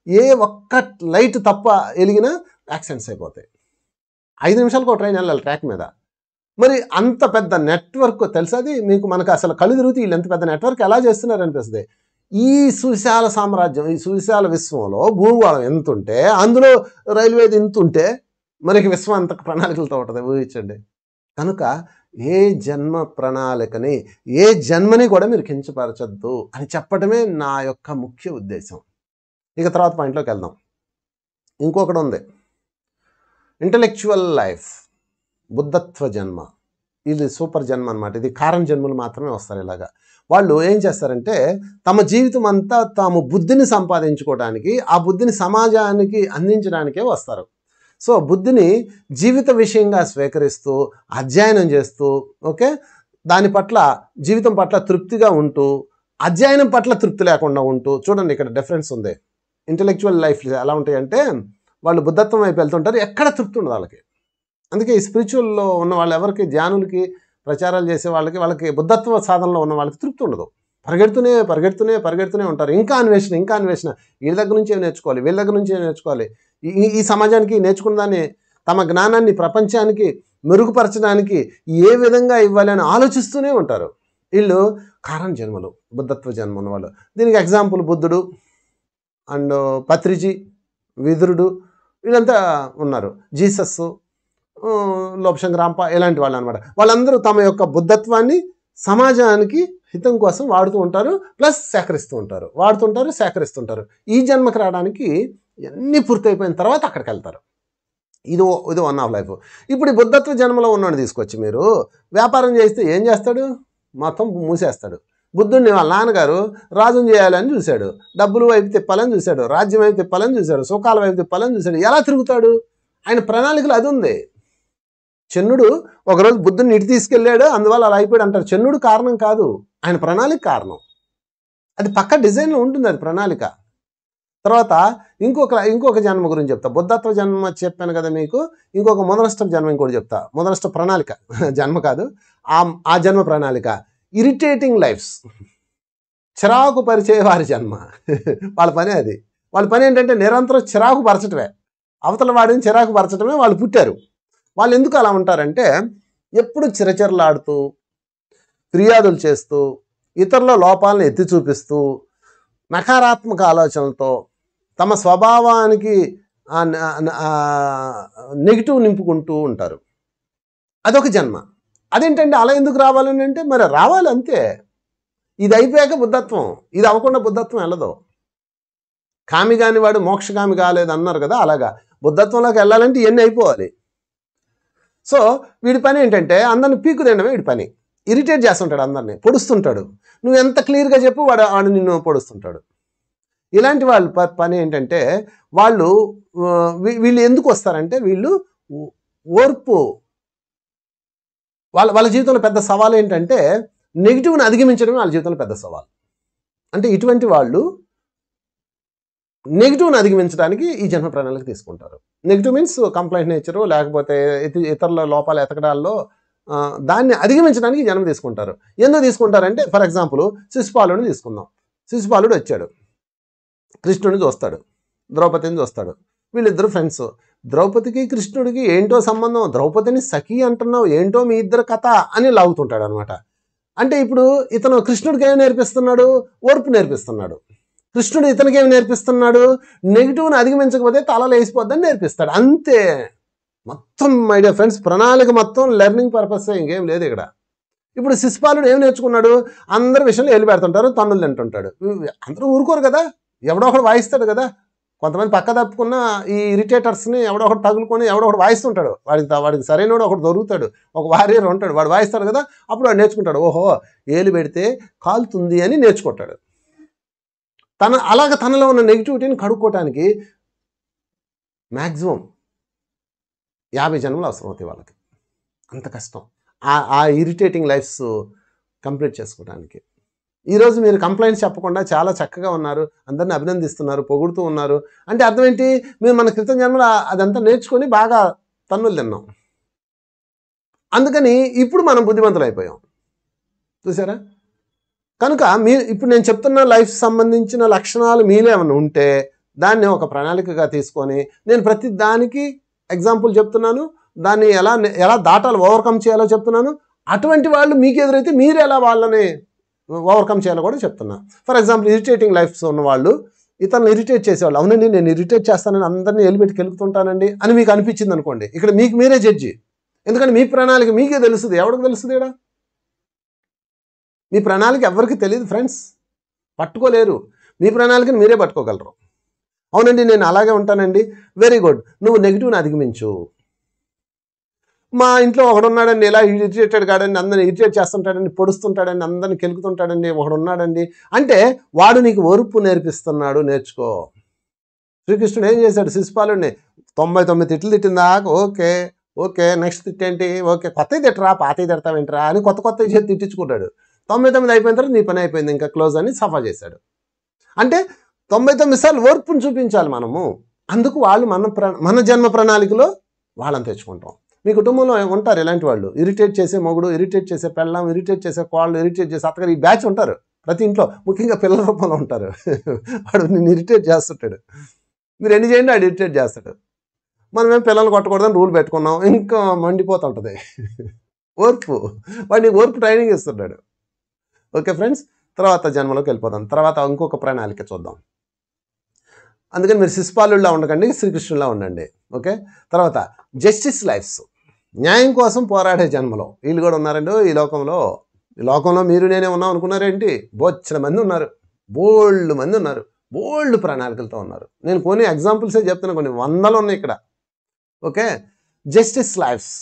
ఏ ఒక్క లైట్ తప్ప వెలిగినా యాక్సిడెంట్స్ అయిపోతాయి. 5 నిమిషాలకు ఒక ట్రైన్ వెళ్ళాలి ట్రాక్ మీద. మరి అంత పెద్ద నెట్వర్క్ తెలుసది మీకు? మనకు అసలు కళ్ళు తిరుగుతూ వీళ్ళు ఎంత పెద్ద నెట్వర్క్ ఎలా చేస్తున్నారు అనిపిస్తుంది. ఈ సువిశాల సామ్రాజ్యం, ఈ సువిశాల విశ్వంలో భూగోళం ఎంత ఉంటే, అందులో రైల్వేది ఎంత ఉంటే, మనకి విశ్వం అంత ప్రణాళికలతో ఉంటుంది, ఊహించండి. కనుక ఏ జన్మ ప్రణాళికని, ఏ జన్మని కూడా మీరు కించపరచద్దు అని చెప్పడమే నా యొక్క ముఖ్య ఉద్దేశం. ఇక తర్వాత పాయింట్లోకి వెళ్దాం. ఇంకొకటి ఉంది, ఇంటలెక్చువల్ లైఫ్, బుద్ధత్వ జన్మ. ఇది సూపర్ జన్మ అనమాట. ఇది కారణ జన్మలు మాత్రమే వస్తారు. ఇలాగా వాళ్ళు ఏం చేస్తారంటే తమ జీవితం అంతా తాము బుద్ధిని సంపాదించుకోవడానికి, ఆ బుద్ధిని సమాజానికి అందించడానికే వస్తారు. సో బుద్ధిని జీవిత విషయంగా స్వీకరిస్తూ అధ్యయనం చేస్తూ, ఓకే, దాని పట్ల జీవితం పట్ల తృప్తిగా ఉంటూ, అధ్యయనం పట్ల తృప్తి లేకుండా ఉంటూ. చూడండి ఇక్కడ డిఫరెన్స్ ఉంది. ఇంటలెక్చువల్ లైఫ్ ఎలా ఉంటాయంటే వాళ్ళు బుద్ధత్వం వైపు వెళ్తుంటారు, ఎక్కడ తృప్తి ఉండదు వాళ్ళకి. అందుకే ఈ స్పిరిచువల్లో ఉన్న వాళ్ళు ఎవరికి, ధ్యానులకి, ప్రచారాలు చేసే వాళ్ళకి బుద్ధత్వ సాధనలో ఉన్న వాళ్ళకి తృప్తి ఉండదు. పరిగెడుతూనే ఉంటారు. ఇంకా అన్వేషణ, వీళ్ళ దగ్గర నుంచి ఏం నేర్చుకోవాలి, వీళ్ళ దగ్గర నుంచి ఏం నేర్చుకోవాలి, ఈ సమాజానికి నేర్చుకున్న దాన్ని, తమ జ్ఞానాన్ని ప్రపంచానికి మెరుగుపరచడానికి ఏ విధంగా ఇవ్వాలి అని ఆలోచిస్తూనే ఉంటారు. వీళ్ళు కారణ జన్మలు, బుద్ధత్వ జన్మ ఉన్నవాళ్ళు. దీనికి ఎగ్జాంపుల్ బుద్ధుడు అండ్ పత్రిజీ, విదురుడు, వీళ్ళంతా ఉన్నారు. జీసస్, లోపశంకరాంప, ఇలాంటి వాళ్ళు అనమాట. వాళ్ళందరూ తమ యొక్క బుద్ధత్వాన్ని సమాజానికి హితం కోసం వాడుతూ ఉంటారు, ప్లస్ సేకరిస్తూ ఉంటారు, సేకరిస్తుంటారు. ఈ జన్మకి రావడానికి అన్నీ పూర్తయిపోయిన తర్వాత అక్కడికి వెళ్తారు. ఇది వన్ ఆఫ్ లైఫ్. ఇప్పుడు ఈ బుద్ధత్వ జన్మలో ఉన్నాడు తీసుకొచ్చి మీరు వ్యాపారం చేస్తే ఏం చేస్తాడు? మొత్తం మూసేస్తాడు. బుద్ధుడిని వాళ్ళ నాన్నగారు రాజుని చేయాలని చూశాడు, డబ్బులు వైపు తిప్పాలని చూశాడు, రాజ్యం వైపు తిప్పాలని చూశాడు, సుఖాల వైపు తిప్పాలని చూశాడు. ఎలా తిరుగుతాడు? ఆయన ప్రణాళికలు అది ఉంది. చెన్నుడు ఒకరోజు బుద్ధుడిని ఇటు తీసుకెళ్ళాడు, అందువల్ల అలా అయిపోయాడు అంటారు. చెన్నుడు కారణం కాదు, ఆయన ప్రణాళిక కారణం. అది పక్క డిజైన్లో ఉంటుంది, అది ప్రణాళిక. తర్వాత ఇంకొక జన్మ గురించి చెప్తా. బుద్ధత్వ జన్మ చెప్పాను కదా మీకు, ఇంకొక మొదనష్టం జన్మ ఇంకోటి చెప్తా. మొదనష్ట ప్రణాళిక, జన్మ కాదు, ఆ జన్మ ప్రణాళిక. ఇరిటేటింగ్ లైఫ్స్, చిరాకు పరిచే వారి జన్మ. వాళ్ళ పని అది. వాళ్ళ పని ఏంటంటే నిరంతరం చిరాకు పరచటమే, అవతల వాడిని చిరాకు పరచటమే వాళ్ళు పుట్టారు. వాళ్ళు ఎందుకు అలా ఉంటారంటే ఎప్పుడు చిరచిరలాడుతూ, ఫిర్యాదులు చేస్తూ, ఇతరుల లోపాలను ఎత్తి చూపిస్తూ, నకారాత్మక ఆలోచనలతో తమ స్వభావానికి నెగిటివ్ నింపుకుంటూ ఉంటారు. అదొక జన్మ. అదేంటంటే అలా ఎందుకు రావాలని అంటే మరి రావాలి అంతే. ఇది అయిపోయాక బుద్ధత్వం, ఇది అవ్వకుండా బుద్ధత్వం వెళ్ళదు. కామి కాని వాడు మోక్షగామి కాలేదు అన్నారు కదా, అలాగా బుద్ధత్వంలోకి వెళ్ళాలంటే ఇవన్నీ అయిపోవాలి. సో వీడి పని ఏంటంటే అందరిని పీకు తినడమే వీడి పని. ఇరిటేట్ చేస్తుంటాడు, అందరినీ పొడుస్తుంటాడు. నువ్వు ఎంత క్లియర్గా చెప్పు వాడు నిన్ను పొడుస్తుంటాడు. ఇలాంటి వాళ్ళ పని ఏంటంటే వీళ్ళు ఎందుకు వస్తారంటే వీళ్ళు ఓర్పు. వాళ్ళ జీవితంలో పెద్ద సవాల్ ఏంటంటే నెగిటివ్ని అధిగమించడమే వాళ్ళ జీవితంలో పెద్ద సవాల్. అంటే ఇటువంటి వాళ్ళు నెగిటివ్ని అధిగమించడానికి ఈ జన్మ ప్రణాళిక తీసుకుంటారు. నెగిటివ్ మీన్స్ కంప్లైంట్ నేచరు, లేకపోతే ఇతరుల లోపాలు ఎతకడాల్లో దాన్ని అధిగమించడానికి జన్మ తీసుకుంటారు. ఎందుకు తీసుకుంటారంటే ఫర్ ఎగ్జాంపుల్ శిశుపాలుని తీసుకుందాం. శిశుపాలుడు వచ్చాడు, కృష్ణుడిని చూస్తాడు, ద్రౌపదిని చూస్తాడు. వీళ్ళిద్దరు ఫ్రెండ్స్. ద్రౌపదికి కృష్ణుడికి ఏంటో సంబంధం, ద్రౌపదిని సఖి అంటున్నావు, ఏంటో మీ ఇద్దరు కథ అని లాగుతుంటాడు అనమాట. అంటే ఇప్పుడు ఇతను కృష్ణుడికి ఏమి నేర్పిస్తున్నాడు? ఓర్పు నేర్పిస్తున్నాడు. కృష్ణుడు ఇతనికి ఏమి నేర్పిస్తున్నాడు? నెగిటివ్ని అధిగమించకపోతే తలలో వేసిపోద్దని నేర్పిస్తాడు. అంతే. మొత్తం మై డియర్ ఫ్రెండ్స్ ప్రణాళిక మొత్తం లెర్నింగ్ పర్పస్, ఇంకేం లేదు ఇక్కడ. ఇప్పుడు శిశుపాలుడు ఏం నేర్చుకున్నాడు? అందరి విషయంలో ఏలు పెడుతుంటారు, తన్నులు తింటుంటాడు. అందరూ ఊరుకోరు కదా, ఎవడో ఒకడు వాయిస్తాడు కదా, కొంతమంది పక్క తప్పుకున్న ఈ ఇరిటేటర్స్ని ఎవడో ఒకటి తగులుకొని ఎవడో ఒకటి వాయిస్తుంటాడు. వాడికి సరైనోడు ఒకటి దొరుకుతాడు, ఒక వారియర్ ఉంటాడు, వాడు వాయిస్తాడు కదా, అప్పుడు వాడు నేర్చుకుంటాడు. ఓహో, ఏలు పెడితే కాలుతుంది అని నేర్చుకుంటాడు. అలాగ తనలో ఉన్న నెగిటివిటీని కడుక్కోవటానికి మ్యాక్సిమం 50 జన్మలు అవసరం అవుతాయి వాళ్ళకి. అంత కష్టం ఆ ఇరిటేటింగ్ లైఫ్స్ కంప్లీట్ చేసుకోవడానికి. ఈరోజు మీరు కంప్లైంట్స్ చెప్పకుండా చాలా చక్కగా ఉన్నారు, అందరిని అభినందిస్తున్నారు, పొగుడుతూ ఉన్నారు అంటే అర్థం ఏంటి? మేము మన క్రితం జన్మలో అదంతా నేర్చుకొని బాగా తన్నులు తిన్నాం. అందుకని ఇప్పుడు మనం బుద్ధిమంతులు అయిపోయాం. చూసారా? కనుక ఇప్పుడు నేను చెప్తున్న లైఫ్ సంబంధించిన లక్షణాలు మీలో ఏమైనా ఉంటే దాన్ని ఒక ప్రణాళికగా తీసుకొని, నేను ప్రతి దానికి ఎగ్జాంపుల్ చెప్తున్నాను, దాన్ని ఎలా దాటాలి, ఓవర్కమ్ చేయాలో చెప్తున్నాను. అటువంటి వాళ్ళు మీకు ఎదురైతే మీరు ఎలా వాళ్ళని ఓవర్కమ్ చేయాలో కూడా చెప్తున్నా. ఫర్ ఎగ్జాంపుల్, ఇరిటేటింగ్ లైఫ్స్ ఉన్న వాళ్ళు ఇతరులను ఇరిటేట్ చేసేవాళ్ళు, అవునండి నేను ఇరిటేట్ చేస్తానని అందరినీ ఎలిపెట్టి కెలుకుతుంటానండి అని మీకు అనిపించింది అనుకోండి, ఇక్కడ మీకు మీరే జడ్జి. ఎందుకంటే మీ ప్రణాళిక మీకే తెలుస్తుంది, ఎవరికి తెలుస్తుంది? ఇక్కడ మీ ప్రణాళిక ఎవరికి తెలియదు ఫ్రెండ్స్, పట్టుకోలేరు. మీ ప్రణాళికను మీరే పట్టుకోగలరు. అవునండి నేను అలాగే ఉంటానండి, వెరీ గుడ్, నువ్వు నెగిటివ్ని అధిగమించు. మా ఇంట్లో ఒకడున్నాడండి ఇలా ఇరిటేటెడ్ కాడండి, అందరిని ఇరిటేట్ చేస్తుంటాడండి, పొడుస్తుంటాడండి, అందరిని కెలుకుతుంటాడండి, ఒకడున్నాడండి అంటే వాడు నీకు ఓర్పు నేర్పిస్తున్నాడు, నేర్చుకో. శ్రీకృష్ణుడు ఏం చేశాడు? శిశుపాలుడిని 99 తిట్లు తిట్టిందా, ఓకే ఓకే, నెక్స్ట్ తిట్టేంటి, ఓకే, కొత్తవి తిట్టరా, పాతవి తిడతావేంటరా అని కొత్త చేసి తిట్టించుకుంటాడు. 99 అయిపోయిన తర్వాత నీ పని అయిపోయింది, ఇంకా క్లోజ్ అని సఫా చేశాడు. అంటే 99 సార్లు ఓర్పును చూపించాలి మనము. అందుకు వాళ్ళు మన జన్మ ప్రణాళికలో వాళ్ళని తెచ్చుకుంటాం. మీ కుటుంబంలో ఉంటారు ఇలాంటి వాళ్ళు, ఇరిటేట్ చేసే మొగుడు, ఇరిటేట్ చేసే పెళ్ళాం, ఇరిటేట్ చేసే కోళ్ళు, ఇరిటేట్ చేసే అత్తగారు, ఈ బ్యాచ్ ఉంటారు ప్రతి ఇంట్లో, ముఖ్యంగా పిల్లల రూపంలో ఉంటారు. వాడు నిన్ను ఇరిటేట్ చేస్తుంటాడు, మీరు ఎన్ని చేయండి వాడు ఇరిటేట్ చేస్తాడు. మనమేం పిల్లలు కొట్టకూడదని రూల్ పెట్టుకున్నాం, ఇంకా మండిపోతూ ఉంటుంది. ఓర్పు, వాడిని ఓర్పు ట్రైనింగ్ ఇస్తున్నాడు. ఓకే ఫ్రెండ్స్, తర్వాత జన్మలోకి వెళ్ళిపోదాం. తర్వాత ఇంకొక ప్రణాళిక చూద్దాం. అందుకని మీరు శిశుపాలులా ఉండకండి, శ్రీకృష్ణులా ఉండండి. ఓకే, తర్వాత జస్టిస్ లైఫ్స్, న్యాయం కోసం పోరాడే జన్మలో వీళ్ళు కూడా ఉన్నారండి. ఈ లోకంలో మీరు నేనే ఉన్నాం అనుకున్నారేంటి? బోచ్చల మంది ఉన్నారు, బోల్డ్ మంది ఉన్నారు, బోల్డ్ ప్రణాళికలతో ఉన్నారు. నేను కొన్ని ఎగ్జాంపుల్సే చెప్తున్నా, కొన్ని వందలు ఉన్నాయి ఇక్కడ. ఓకే, జస్టిస్ లైఫ్స్,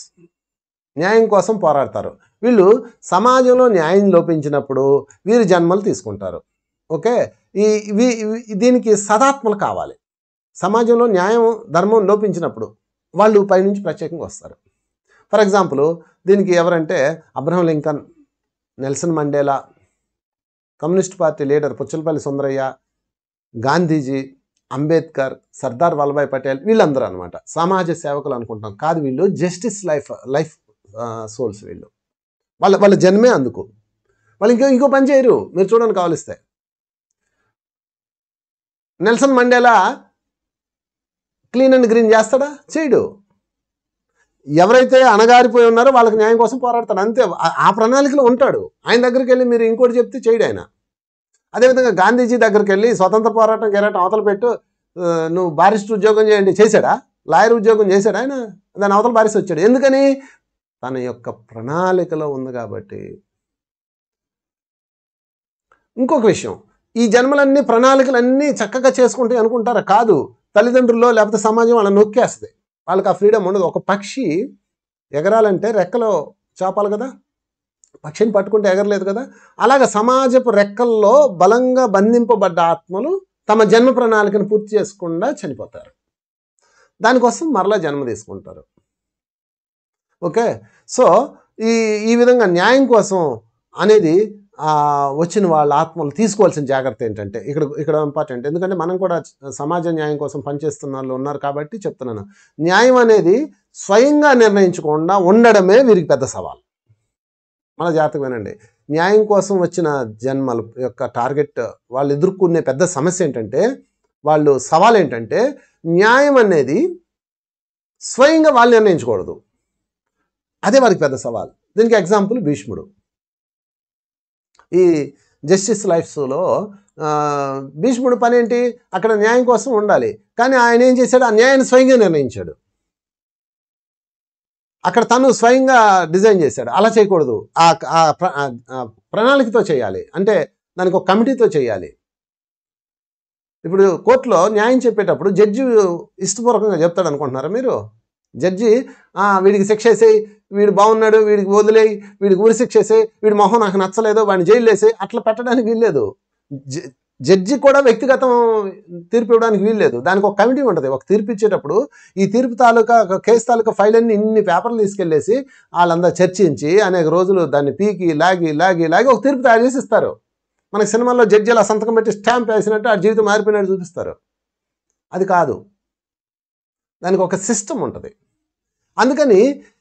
న్యాయం కోసం పోరాడతారు. వీళ్ళు సమాజంలో న్యాయం లోపించినప్పుడు వీరి జన్మలు తీసుకుంటారు. ఓకే, దీనికి సదాత్మలు కావాలి. సమాజంలో న్యాయం ధర్మం లోపించినప్పుడు వాళ్ళు పైనుంచి ప్రత్యేకంగా వస్తారు. ఫర్ ఎగ్జాంపుల్, దీనికి ఎవరంటే Abraham Lincoln, Nelson Mandela, communist party leader Puchalapalli Sundarayya, Gandhiji, Ambedkar, Sardar Vallabhbhai Patel, వీళ్ళందరూ అనమాట సమాజ సేవకులు అనుకుంటాం. కాదు, వీళ్ళు జస్టిస్ లైఫ్ సోల్స్. వీళ్ళు వాళ్ళ జన్మే అందుకు. వాళ్ళు ఇంకో పని చేయరు, మీరు చూడండి కావలిస్తే. Nelson Mandela clean and green చేస్తాడా? చేయడు. ఎవరైతే అణగారిపోయి ఉన్నారో వాళ్ళకి న్యాయం కోసం పోరాడతాడు, అంతే. ఆ ప్రణాళికలో ఉంటాడు. ఆయన దగ్గరికి వెళ్ళి మీరు ఇంకోటి చెప్తే చేయడు ఆయన. అదేవిధంగా గాంధీజీ దగ్గరికి వెళ్ళి స్వతంత్ర పోరాటం అవతల పెట్టు, నువ్వు బారిస్టర్ ఉద్యోగం చేయండి, చేశాడా? లాయర్ ఉద్యోగం చేశాడు ఆయన? దాని అవతల బారిస్ వచ్చాడు. ఎందుకని? తన యొక్క ప్రణాళికలో ఉంది కాబట్టి. ఇంకొక విషయం, ఈ జన్మలన్నీ ప్రణాళికలన్నీ చక్కగా చేసుకుంటే అనుకుంటారా? కాదు. తల్లిదండ్రుల్లో లేకపోతే సమాజం వాళ్ళని నొక్కేస్తుంది. వాళ్ళకి ఆ ఫ్రీడమ్ ఉండదు. ఒక పక్షి ఎగరాలంటే రెక్కలో చాపాలి కదా, పక్షిని పట్టుకుంటే ఎగరలేదు కదా. అలాగ సమాజపు రెక్కల్లో బలంగా బంధింపబడ్డ ఆత్మలు తమ జన్మ ప్రణాళికను పూర్తి చేసుకుండా చనిపోతారు. దానికోసం మరలా జన్మ తీసుకుంటారు. ఓకే, సో ఈ విధంగా న్యాయం కోసం అనేది వచ్చిన వాళ్ళ ఆత్మలు తీసుకోవాల్సిన జాగ్రత్త ఏంటంటే ఇక్కడ ఇంపార్టెంట్. ఎందుకంటే మనం కూడా సమాజ న్యాయం కోసం పనిచేస్తున్న వాళ్ళు ఉన్నారు కాబట్టి చెప్తున్నాను. న్యాయం అనేది స్వయంగా నిర్ణయించకుండా ఉండడమే వీరికి పెద్ద సవాల్. మన జాగ్రత్తగా వినండి. న్యాయం కోసం వచ్చిన జన్మల యొక్క టార్గెట్, వాళ్ళు ఎదుర్కొనే పెద్ద సమస్య ఏంటంటే, సవాల్ ఏంటంటే, న్యాయం అనేది స్వయంగా వాళ్ళు నిర్ణయించకూడదు. అదే వారికి పెద్ద సవాల్. దీనికి ఎగ్జాంపుల్ భీష్ముడు. ఈ జస్టిస్ లైఫ్స్లో భీష్ముడు పని ఏంటి? అక్కడ న్యాయం కోసం ఉండాలి, కానీ ఆయన ఏం చేశాడు? ఆ న్యాయాన్ని స్వయంగా నిర్ణయించాడు. అక్కడ తను స్వయంగా డిజైన్ చేశాడు. అలా చేయకూడదు, ప్రణాళికతో చేయాలి, అంటే దానికి ఒక కమిటీతో చేయాలి. ఇప్పుడు కోర్టులో న్యాయం చెప్పేటప్పుడు జడ్జి ఇష్టపూర్వకంగా చెప్తాడు అనుకుంటున్నారా మీరు? జడ్జి వీడికి శిక్ష వేసేయి, వీడు బాగున్నాడు, వీడికి వదిలేయి, వీడికి ఉరి శిక్ష వేసేయి, వీడి మొహం నాకు నచ్చలేదు, వాడిని జైలు వేసేయి, అట్లా పెట్టడానికి వీల్లేదు. జడ్జి కూడా వ్యక్తిగతం తీర్పు ఇవ్వడానికి వీల్లేదు. దానికి ఒక కమిటీ ఉంటుంది. ఒక తీర్పు ఇచ్చేటప్పుడు ఈ తీర్పు తాలూకా కేసు తాలూకా ఫైల్ అన్ని ఇన్ని పేపర్లు తీసుకెళ్లేసి వాళ్ళందరూ చర్చించి అనేక రోజులు దాన్ని పీకి లాగి ఒక తీర్పు తయారు చేసి ఇస్తారు. మనకి సినిమాల్లో జడ్జీలు సంతకం పెట్టి స్టాంప్ వేసినట్టు ఆ జీవితం మారిపోయినట్టు చూపిస్తారు. అది కాదు, దానికి ఒక సిస్టమ్ ఉంటుంది. అందుకని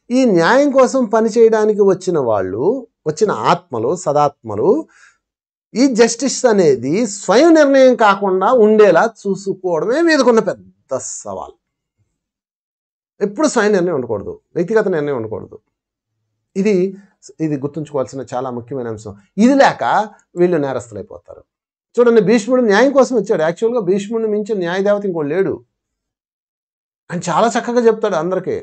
ఈ న్యాయం కోసం పనిచేయడానికి వచ్చిన ఆత్మలు, సదాత్మలు, ఈ జస్టిస్ అనేది స్వయం నిర్ణయం కాకుండా ఉండేలా చూసుకోవడమే మీదకున్న పెద్ద సవాల్. ఎప్పుడు స్వయం నిర్ణయం ఉండకూడదు, వ్యక్తిగత నిర్ణయం ఉండకూడదు. ఇది గుర్తుంచుకోవాల్సిన చాలా ముఖ్యమైన అంశం. ఇది లేక వీళ్ళు నేరస్తులైపోతారు. చూడండి, భీష్ముడు న్యాయం కోసం వచ్చాడు. యాక్చువల్గా భీష్ముడిని మించిన న్యాయదేవత ఇంకోటి లేడు అని చాలా చక్కగా చెప్తాడు. అందరికీ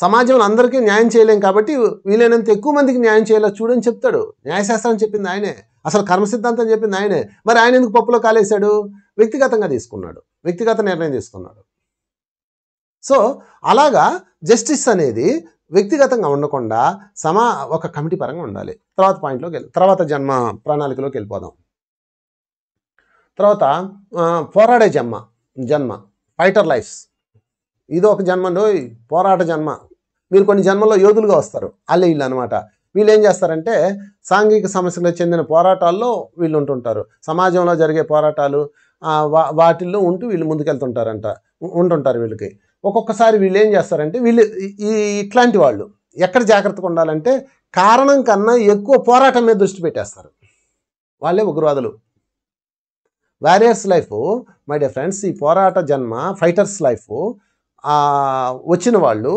సమాజంలో అందరికీ న్యాయం చేయలేం కాబట్టి వీలైనంత ఎక్కువ మందికి న్యాయం చేయాలో చూడని చెప్తాడు. న్యాయశాస్త్రం చెప్పింది ఆయనే, అసలు కర్మ సిద్ధాంతం చెప్పింది ఆయనే. మరి ఆయన ఎందుకు పప్పులో కాలేశాడు? వ్యక్తిగతంగా తీసుకున్నాడు, వ్యక్తిగత నిర్ణయం తీసుకున్నాడు. సో అలాగా జస్టిస్ అనేది వ్యక్తిగతంగా ఉండకుండా ఒక కమిటీ పరంగా ఉండాలి. తర్వాత జన్మ ప్రణాళికలోకి వెళ్ళిపోదాం. తర్వాత పోరాడే జన్మ ఫైటర్ లైఫ్స్. ఇది ఒక జన్మలో పోరాట జన్మ. మీరు కొన్ని జన్మల్లో యోధులుగా వస్తారు. వీళ్ళు అనమాట. వీళ్ళు ఏం చేస్తారంటే సాంఘిక సమస్యలకు చెందిన పోరాటాల్లో వీళ్ళు ఉంటుంటారు. సమాజంలో జరిగే పోరాటాలు వాటిల్లో ఉంటూ వీళ్ళు ఉంటుంటారు. వీళ్ళకి ఒక్కొక్కసారి వీళ్ళు ఏం చేస్తారంటే ఇట్లాంటి వాళ్ళు ఎక్కడ జాగ్రత్తగా ఉండాలంటే కారణం కన్నా ఎక్కువ పోరాటం మీద దృష్టి పెట్టేస్తారు. వాళ్ళే ఉగ్రవాదులు. Warriors life, my dear friends, ఈ పోరాట జన్మ ఫైటర్స్ లైఫ్ వచ్చిన వాళ్ళు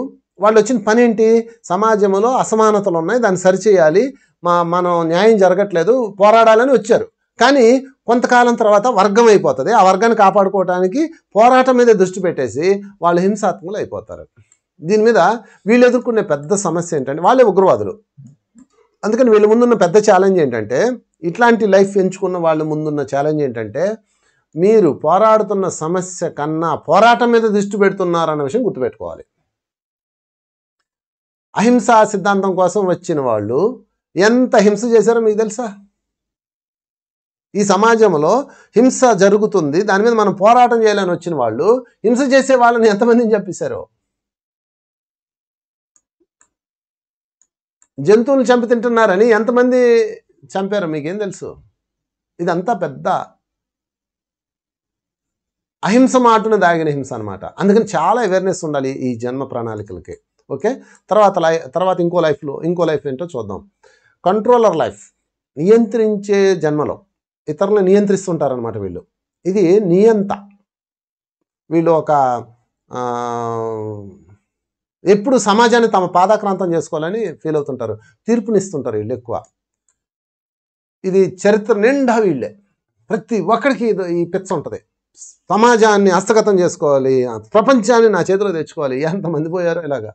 వచ్చిన పని ఏంటి? సమాజంలో అసమానతలు ఉన్నాయి, దాన్ని సరిచేయాలి, మనం న్యాయం జరగట్లేదు, పోరాడాలని వచ్చారు. కానీ కొంతకాలం తర్వాత వర్గం అయిపోతుంది. ఆ వర్గాన్ని కాపాడుకోవడానికి పోరాటం మీద దృష్టి పెట్టేసి వాళ్ళు హింసాత్మకులు అయిపోతారు. దీని మీద వీళ్ళు ఎదుర్కొనే పెద్ద సమస్య ఏంటంటే వాళ్ళే ఉగ్రవాదులు. అందుకని వీళ్ళ ముందున్న పెద్ద ఛాలెంజ్ ఏంటంటే, ఇట్లాంటి లైఫ్ ఎంచుకున్న వాళ్ళ ముందున్న ఛాలెంజ్ ఏంటంటే, మీరు పోరాడుతున్న సమస్య కన్నా పోరాటం మీద దృష్టి పెడుతున్నారన్న విషయం గుర్తుపెట్టుకోవాలి. అహింసా సిద్ధాంతం కోసం వచ్చిన వాళ్ళు ఎంత హింస చేశారో మీకు తెలుసా? ఈ సమాజంలో హింస జరుగుతుంది, దాని మీద మనం పోరాటం చేయాలని వచ్చిన వాళ్ళు హింస చేసే వాళ్ళని ఎంతమందిని చంపేశారో. జంతువులు చంపి తింటున్నారని ఎంతమంది చంపారో మీకేం తెలుసు? ఇదంతా పెద్ద అహింస మాటను దాగిన హింస అనమాట. అందుకని చాలా అవేర్నెస్ ఉండాలి ఈ జన్మ ప్రణాళికలకి. ఓకే, తర్వాత ఇంకో లైఫ్ ఏంటో చూద్దాం. కంట్రోలర్ లైఫ్, నియంత్రించే జన్మలో ఇతరులను నియంత్రిస్తుంటారనమాట వీళ్ళు. ఇది నియంత. వీళ్ళు ఎప్పుడు సమాజాన్ని తమ పాదాక్రాంతం చేసుకోవాలని ఫీల్ అవుతుంటారు, తీర్పునిస్తుంటారు వీళ్ళు ఎక్కువ. ఇది చరిత్ర నిండా వీళ్ళే. ప్రతి ఒక్కడికి ఈ పిచ్చ ఉంటుంది. సమాజాన్ని హస్తగతం చేసుకోవాలి, ప్రపంచాన్ని నా చేతిలో తెచ్చుకోవాలి. ఎంతమంది పోయారో ఇలాగా.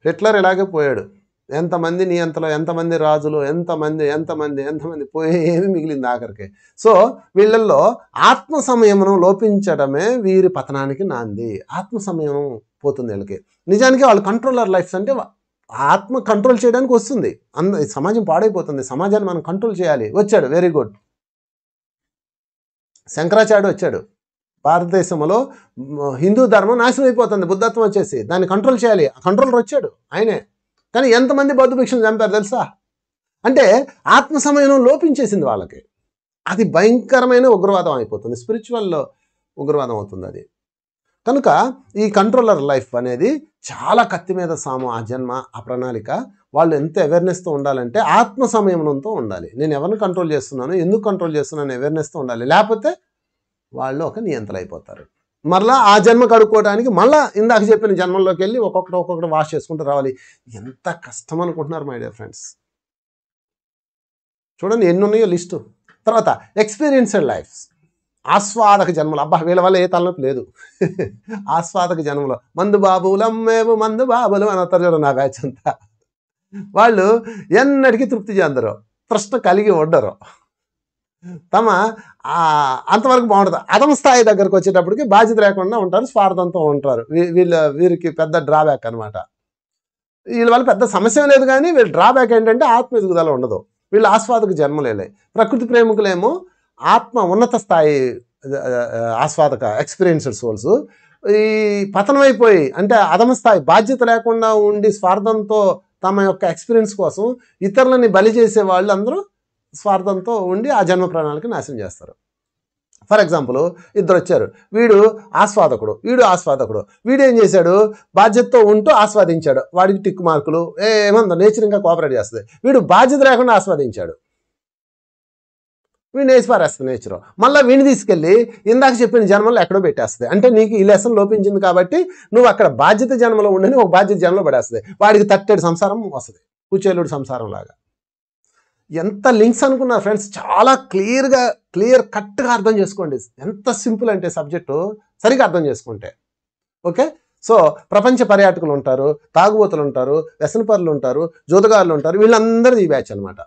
హిట్లర్ ఇలాగే పోయాడు. ఎంతమంది నియంతలో, ఎంతమంది రాజులు, ఎంతమంది పోయి ఏమి మిగిలింది ఆఖరికి. సో వీళ్ళల్లో ఆత్మ సంయమనం లోపించడమే వీరి పతనానికి నాంది. ఆత్మ సంయమనం పోతుంది వీళ్ళకి. నిజానికి వాళ్ళు కంట్రోలర్ లైఫ్స్ అంటే ఆత్మ కంట్రోల్ చేయడానికి వస్తుంది. సమాజం పాడైపోతుంది, సమాజాన్ని మనం కంట్రోల్ చేయాలి. వచ్చాడు, వెరీ గుడ్. శంకరాచార్యుడు వచ్చాడు. భారతదేశంలో హిందూ ధర్మం నాశనం అయిపోతుంది, బుద్ధత్వం వచ్చేసి దాన్ని కంట్రోల్ చేయాలి. కంట్రోలర్ వచ్చాడు ఆయనే. కానీ ఎంతమంది బౌద్ధ భిక్షులు చంపారు తెలుసా? అంటే ఆత్మ సంయమనం లోపించేసింది వాళ్ళకి. అది భయంకరమైన ఉగ్రవాదం అయిపోతుంది, స్పిరిచువల్ ఉగ్రవాదం అవుతుంది అది. కనుక ఈ కంట్రోలర్ లైఫ్ అనేది చాలా కత్తి మీద సాము. ఆ జన్మ, ఆ ప్రణాళిక వాళ్ళు ఎంత అవేర్నెస్తో ఉండాలంటే ఆత్మ సంయమనంతో ఉండాలి. నేను ఎవరిని కంట్రోల్ చేస్తున్నాను, ఎందుకు కంట్రోల్ చేస్తున్నాను అవేర్నెస్తో ఉండాలి. లేకపోతే వాళ్ళు ఒక నియంత్రణ అయిపోతారు. మరలా ఆ జన్మ కడుక్కోవడానికి మళ్ళీ ఇందాక చెప్పిన జన్మల్లోకి వెళ్ళి ఒక్కొక్కటి వాష్ చేసుకుంటూ రావాలి. ఎంత కష్టం అనుకుంటున్నారు మై డియర్ ఫ్రెండ్స్. చూడండి ఎన్ని ఉన్నాయో లిస్టు. తర్వాత ఎక్స్పీరియన్స్డ్ లైఫ్స్, ఆస్వాదక జన్మలు. అబ్బా వీళ్ళ వల్ల ఏ తలనొప్పి లేదు. ఆస్వాదక జన్మలో మందు బాబులం మేము మందు బాబులం అని వస్తారు చూడండి. నా బ్యాచ్ అంతా వాళ్ళు ఎన్నటికీ తృప్తి చెందరు, తృష్ణ కలిగి ఉండరు. తమ అంతవరకు బాగుంటుంది. అధమ స్థాయి దగ్గరకు వచ్చేటప్పటికి బాధ్యత లేకుండా ఉంటారు, స్వార్థంతో ఉంటారు. వీరికి పెద్ద డ్రాబ్యాక్ అనమాట. వీళ్ళ వల్ల పెద్ద సమస్య లేదు, కానీ వీళ్ళ డ్రాబ్యాక్ ఏంటంటే ఆత్మ ఎదుగుదల ఉండదు. వీళ్ళు ఆస్వాదకు జన్మలేలే. ప్రకృతి ప్రేమికులేమో ఆత్మ ఉన్నత స్థాయి ఆస్వాదక ఎక్స్పీరియన్స్డ్ సోల్స్. ఈ పతనమైపోయి అంటే అధమ స్థాయి బాధ్యత లేకుండా ఉండి స్వార్థంతో తమ యొక్క ఎక్స్పీరియన్స్ కోసం ఇతరులని బలి చేసే వాళ్ళు అందరూ స్వార్థంతో ఉండి ఆ జన్మ ప్రణాళిక నాశనం చేస్తారు. ఫర్ ఎగ్జాంపుల్, ఇద్దరు వచ్చారు. వీడు ఆస్వాదకుడు, వీడు ఆస్వాదకుడు. వీడు ఏం చేశాడు? బాధ్యతతో ఉంటూ ఆస్వాదించాడు. వాడికి టిక్ మార్కులు ఏమందో నేచర్ ఇంకా కోఆపరేట్ చేస్తుంది. వీడు బాధ్యత లేకుండా ఆస్వాదించాడు. వీడిని వేసి పారేస్తుంది నేచర్. మళ్ళీ వీడిని తీసుకెళ్ళి ఇందాక చెప్పిన జన్మలో ఎక్కడో పెట్టేస్తుంది. అంటే నీకు ఈ లెసన్ లోపించింది కాబట్టి నువ్వు అక్కడ బాధ్యత జన్మలో ఉండని ఒక బాధ్యత జన్మలో పడేస్తుంది. వాడికి తట్టేడు సంసారం వస్తుంది, కుచేలుడు సంసారం లాగా. ఎంత లింక్స్ అనుకున్నారు ఫ్రెండ్స్, చాలా క్లియర్ కట్గా అర్థం చేసుకోండి. ఎంత సింపుల్ అంటే సబ్జెక్టు సరిగా అర్థం చేసుకుంటే. ఓకే, సో ప్రపంచ పర్యాటకులు ఉంటారు, తాగుబోతులు ఉంటారు, వ్యసనపరులు ఉంటారు, జోదగారులు ఉంటారు. వీళ్ళందరిది ఈ బ్యాచ్ అనమాట.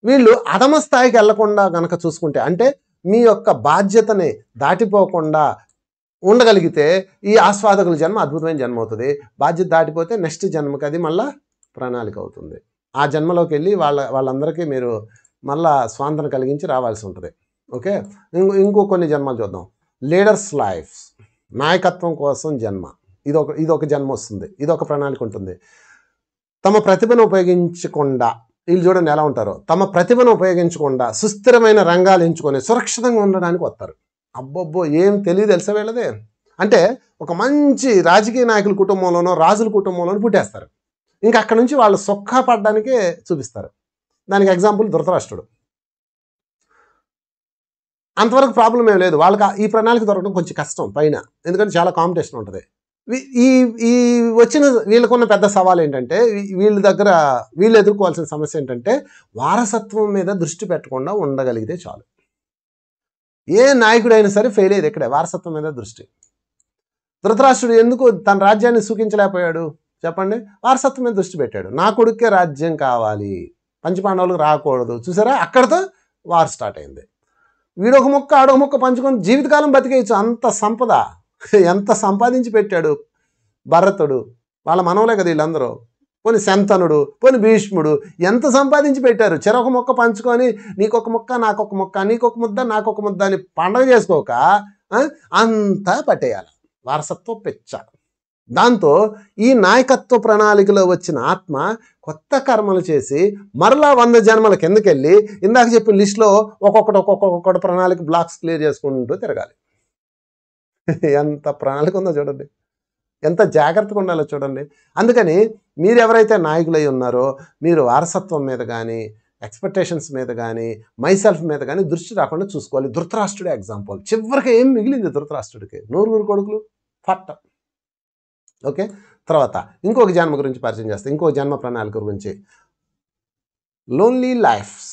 వీళ్ళు అధమ స్థాయికి వెళ్లకుండా కనుక చూసుకుంటే, అంటే మీ యొక్క బాధ్యతని దాటిపోకుండా ఉండగలిగితే ఈ ఆస్వాదకుల జన్మ అద్భుతమైన జన్మ అవుతుంది. బాధ్యత దాటిపోతే నెక్స్ట్ జన్మకి అది మళ్ళా ప్రణాళిక అవుతుంది. ఆ జన్మలోకి వెళ్ళి వాళ్ళందరికీ మీరు మళ్ళా స్వాంతన కలిగించి రావాల్సి ఉంటుంది. ఓకే, ఇంకో కొన్ని జన్మలు చూద్దాం. లీడర్స్ లైఫ్, నాయకత్వం కోసం జన్మ. ఇదొక జన్మ వస్తుంది, ఇదొక ప్రణాళిక ఉంటుంది. తమ ప్రతిభను ఉపయోగించకుండా, వీళ్ళు చూడండి ఎలా ఉంటారో, తమ ప్రతిభను ఉపయోగించకుండా సుస్థిరమైన రంగాలు ఎంచుకొని సురక్షితంగా ఉండడానికి వస్తారు. అబ్బబ్బో, ఏం తెలియదు తెలుసా వీళ్ళదే. అంటే ఒక మంచి రాజకీయ నాయకుల కుటుంబంలోనో రాజుల కుటుంబంలోనో పుట్టేస్తారు. ఇంకా అక్కడ నుంచి వాళ్ళు సొక్కపడడానికే చూపిస్తారు. దానికి ఎగ్జాంపుల్ ధృతరాష్ట్రుడు. అంతవరకు ప్రాబ్లం ఏం లేదు, వాళ్ళకి ఈ ప్రణాళిక దొరకడం కొంచెం కష్టం పైన, ఎందుకంటే చాలా కాంపిటీషన్ ఉంటుంది. ఈ వచ్చిన వీళ్ళకున్న పెద్ద సవాల్ ఏంటంటే, వీళ్ళు ఎదుర్కోవాల్సిన సమస్య ఏంటంటే వారసత్వం మీద దృష్టి పెట్టకుండా ఉండగలిగితే చాలు. ఏ నాయకుడైనా సరే ఫెయిల్ అయ్యేది ఇక్కడే, వారసత్వం మీద దృష్టి. ధృతరాష్ట్రుడు ఎందుకు తన రాజ్యాన్ని సూచించలేకపోయాడు చెప్పండి? వారసత్వం మీద దృష్టి పెట్టాడు. నా కొడుకే రాజ్యం కావాలి, పంచపాండవులకు రాకూడదు. చూసారా, అక్కడితో వార్ స్టార్ట్ అయింది. వీడొక ముక్క ఆడొక ముక్క పంచుకొని జీవితకాలం బతికేయచ్చు. అంత సంపద ఎంత సంపాదించి పెట్టాడు భరతుడు, వాళ్ళ మనవలే కదా వీళ్ళందరూ. పోనీ శంతనుడు, పోనీ భీష్ముడు ఎంత సంపాదించి పెట్టారు. చెరొక మొక్క పంచుకొని నీకొక మొక్క నాకొక మొక్క, నీకొక ముద్ద నాకొక ముద్ద అని పండగ చేసుకోక అంతా పట్టేయాలి. వారసత్వ పెచ్చ. దాంతో ఈ నాయకత్వ ప్రణాళికలో వచ్చిన ఆత్మ కొత్త కర్మలు చేసి మరలా 100 జన్మల కిందకెళ్ళి ఇందాక చెప్పిన లిస్టులో ఒక్కొక్కటి ప్రణాళిక బ్లాక్స్ క్లియర్ చేసుకుంటూ తిరగాలి. ఎంత ప్రణాళిక ఉందో చూడండి, ఎంత జాగ్రత్తగా ఉండాలో చూడండి. అందుకని మీరు ఎవరైతే నాయకులై ఉన్నారో మీరు వారసత్వం మీద కానీ ఎక్స్పెక్టేషన్స్ మీద కానీ మైసెల్ఫ్ మీద కానీ దృష్టి రాకుండా చూసుకోవాలి. ధృతరాష్ట్రుడే ఎగ్జాంపుల్. చివరికి ఏం మిగిలింది ధృతరాష్ట్రుడికి? 100 కొడుకులు ఫట్. ఓకే, తర్వాత ఇంకొక జన్మ గురించి పరిచయం చేస్తాను, ఇంకొక జన్మ ప్రణాళిక గురించి. లోన్లీ లైఫ్స్,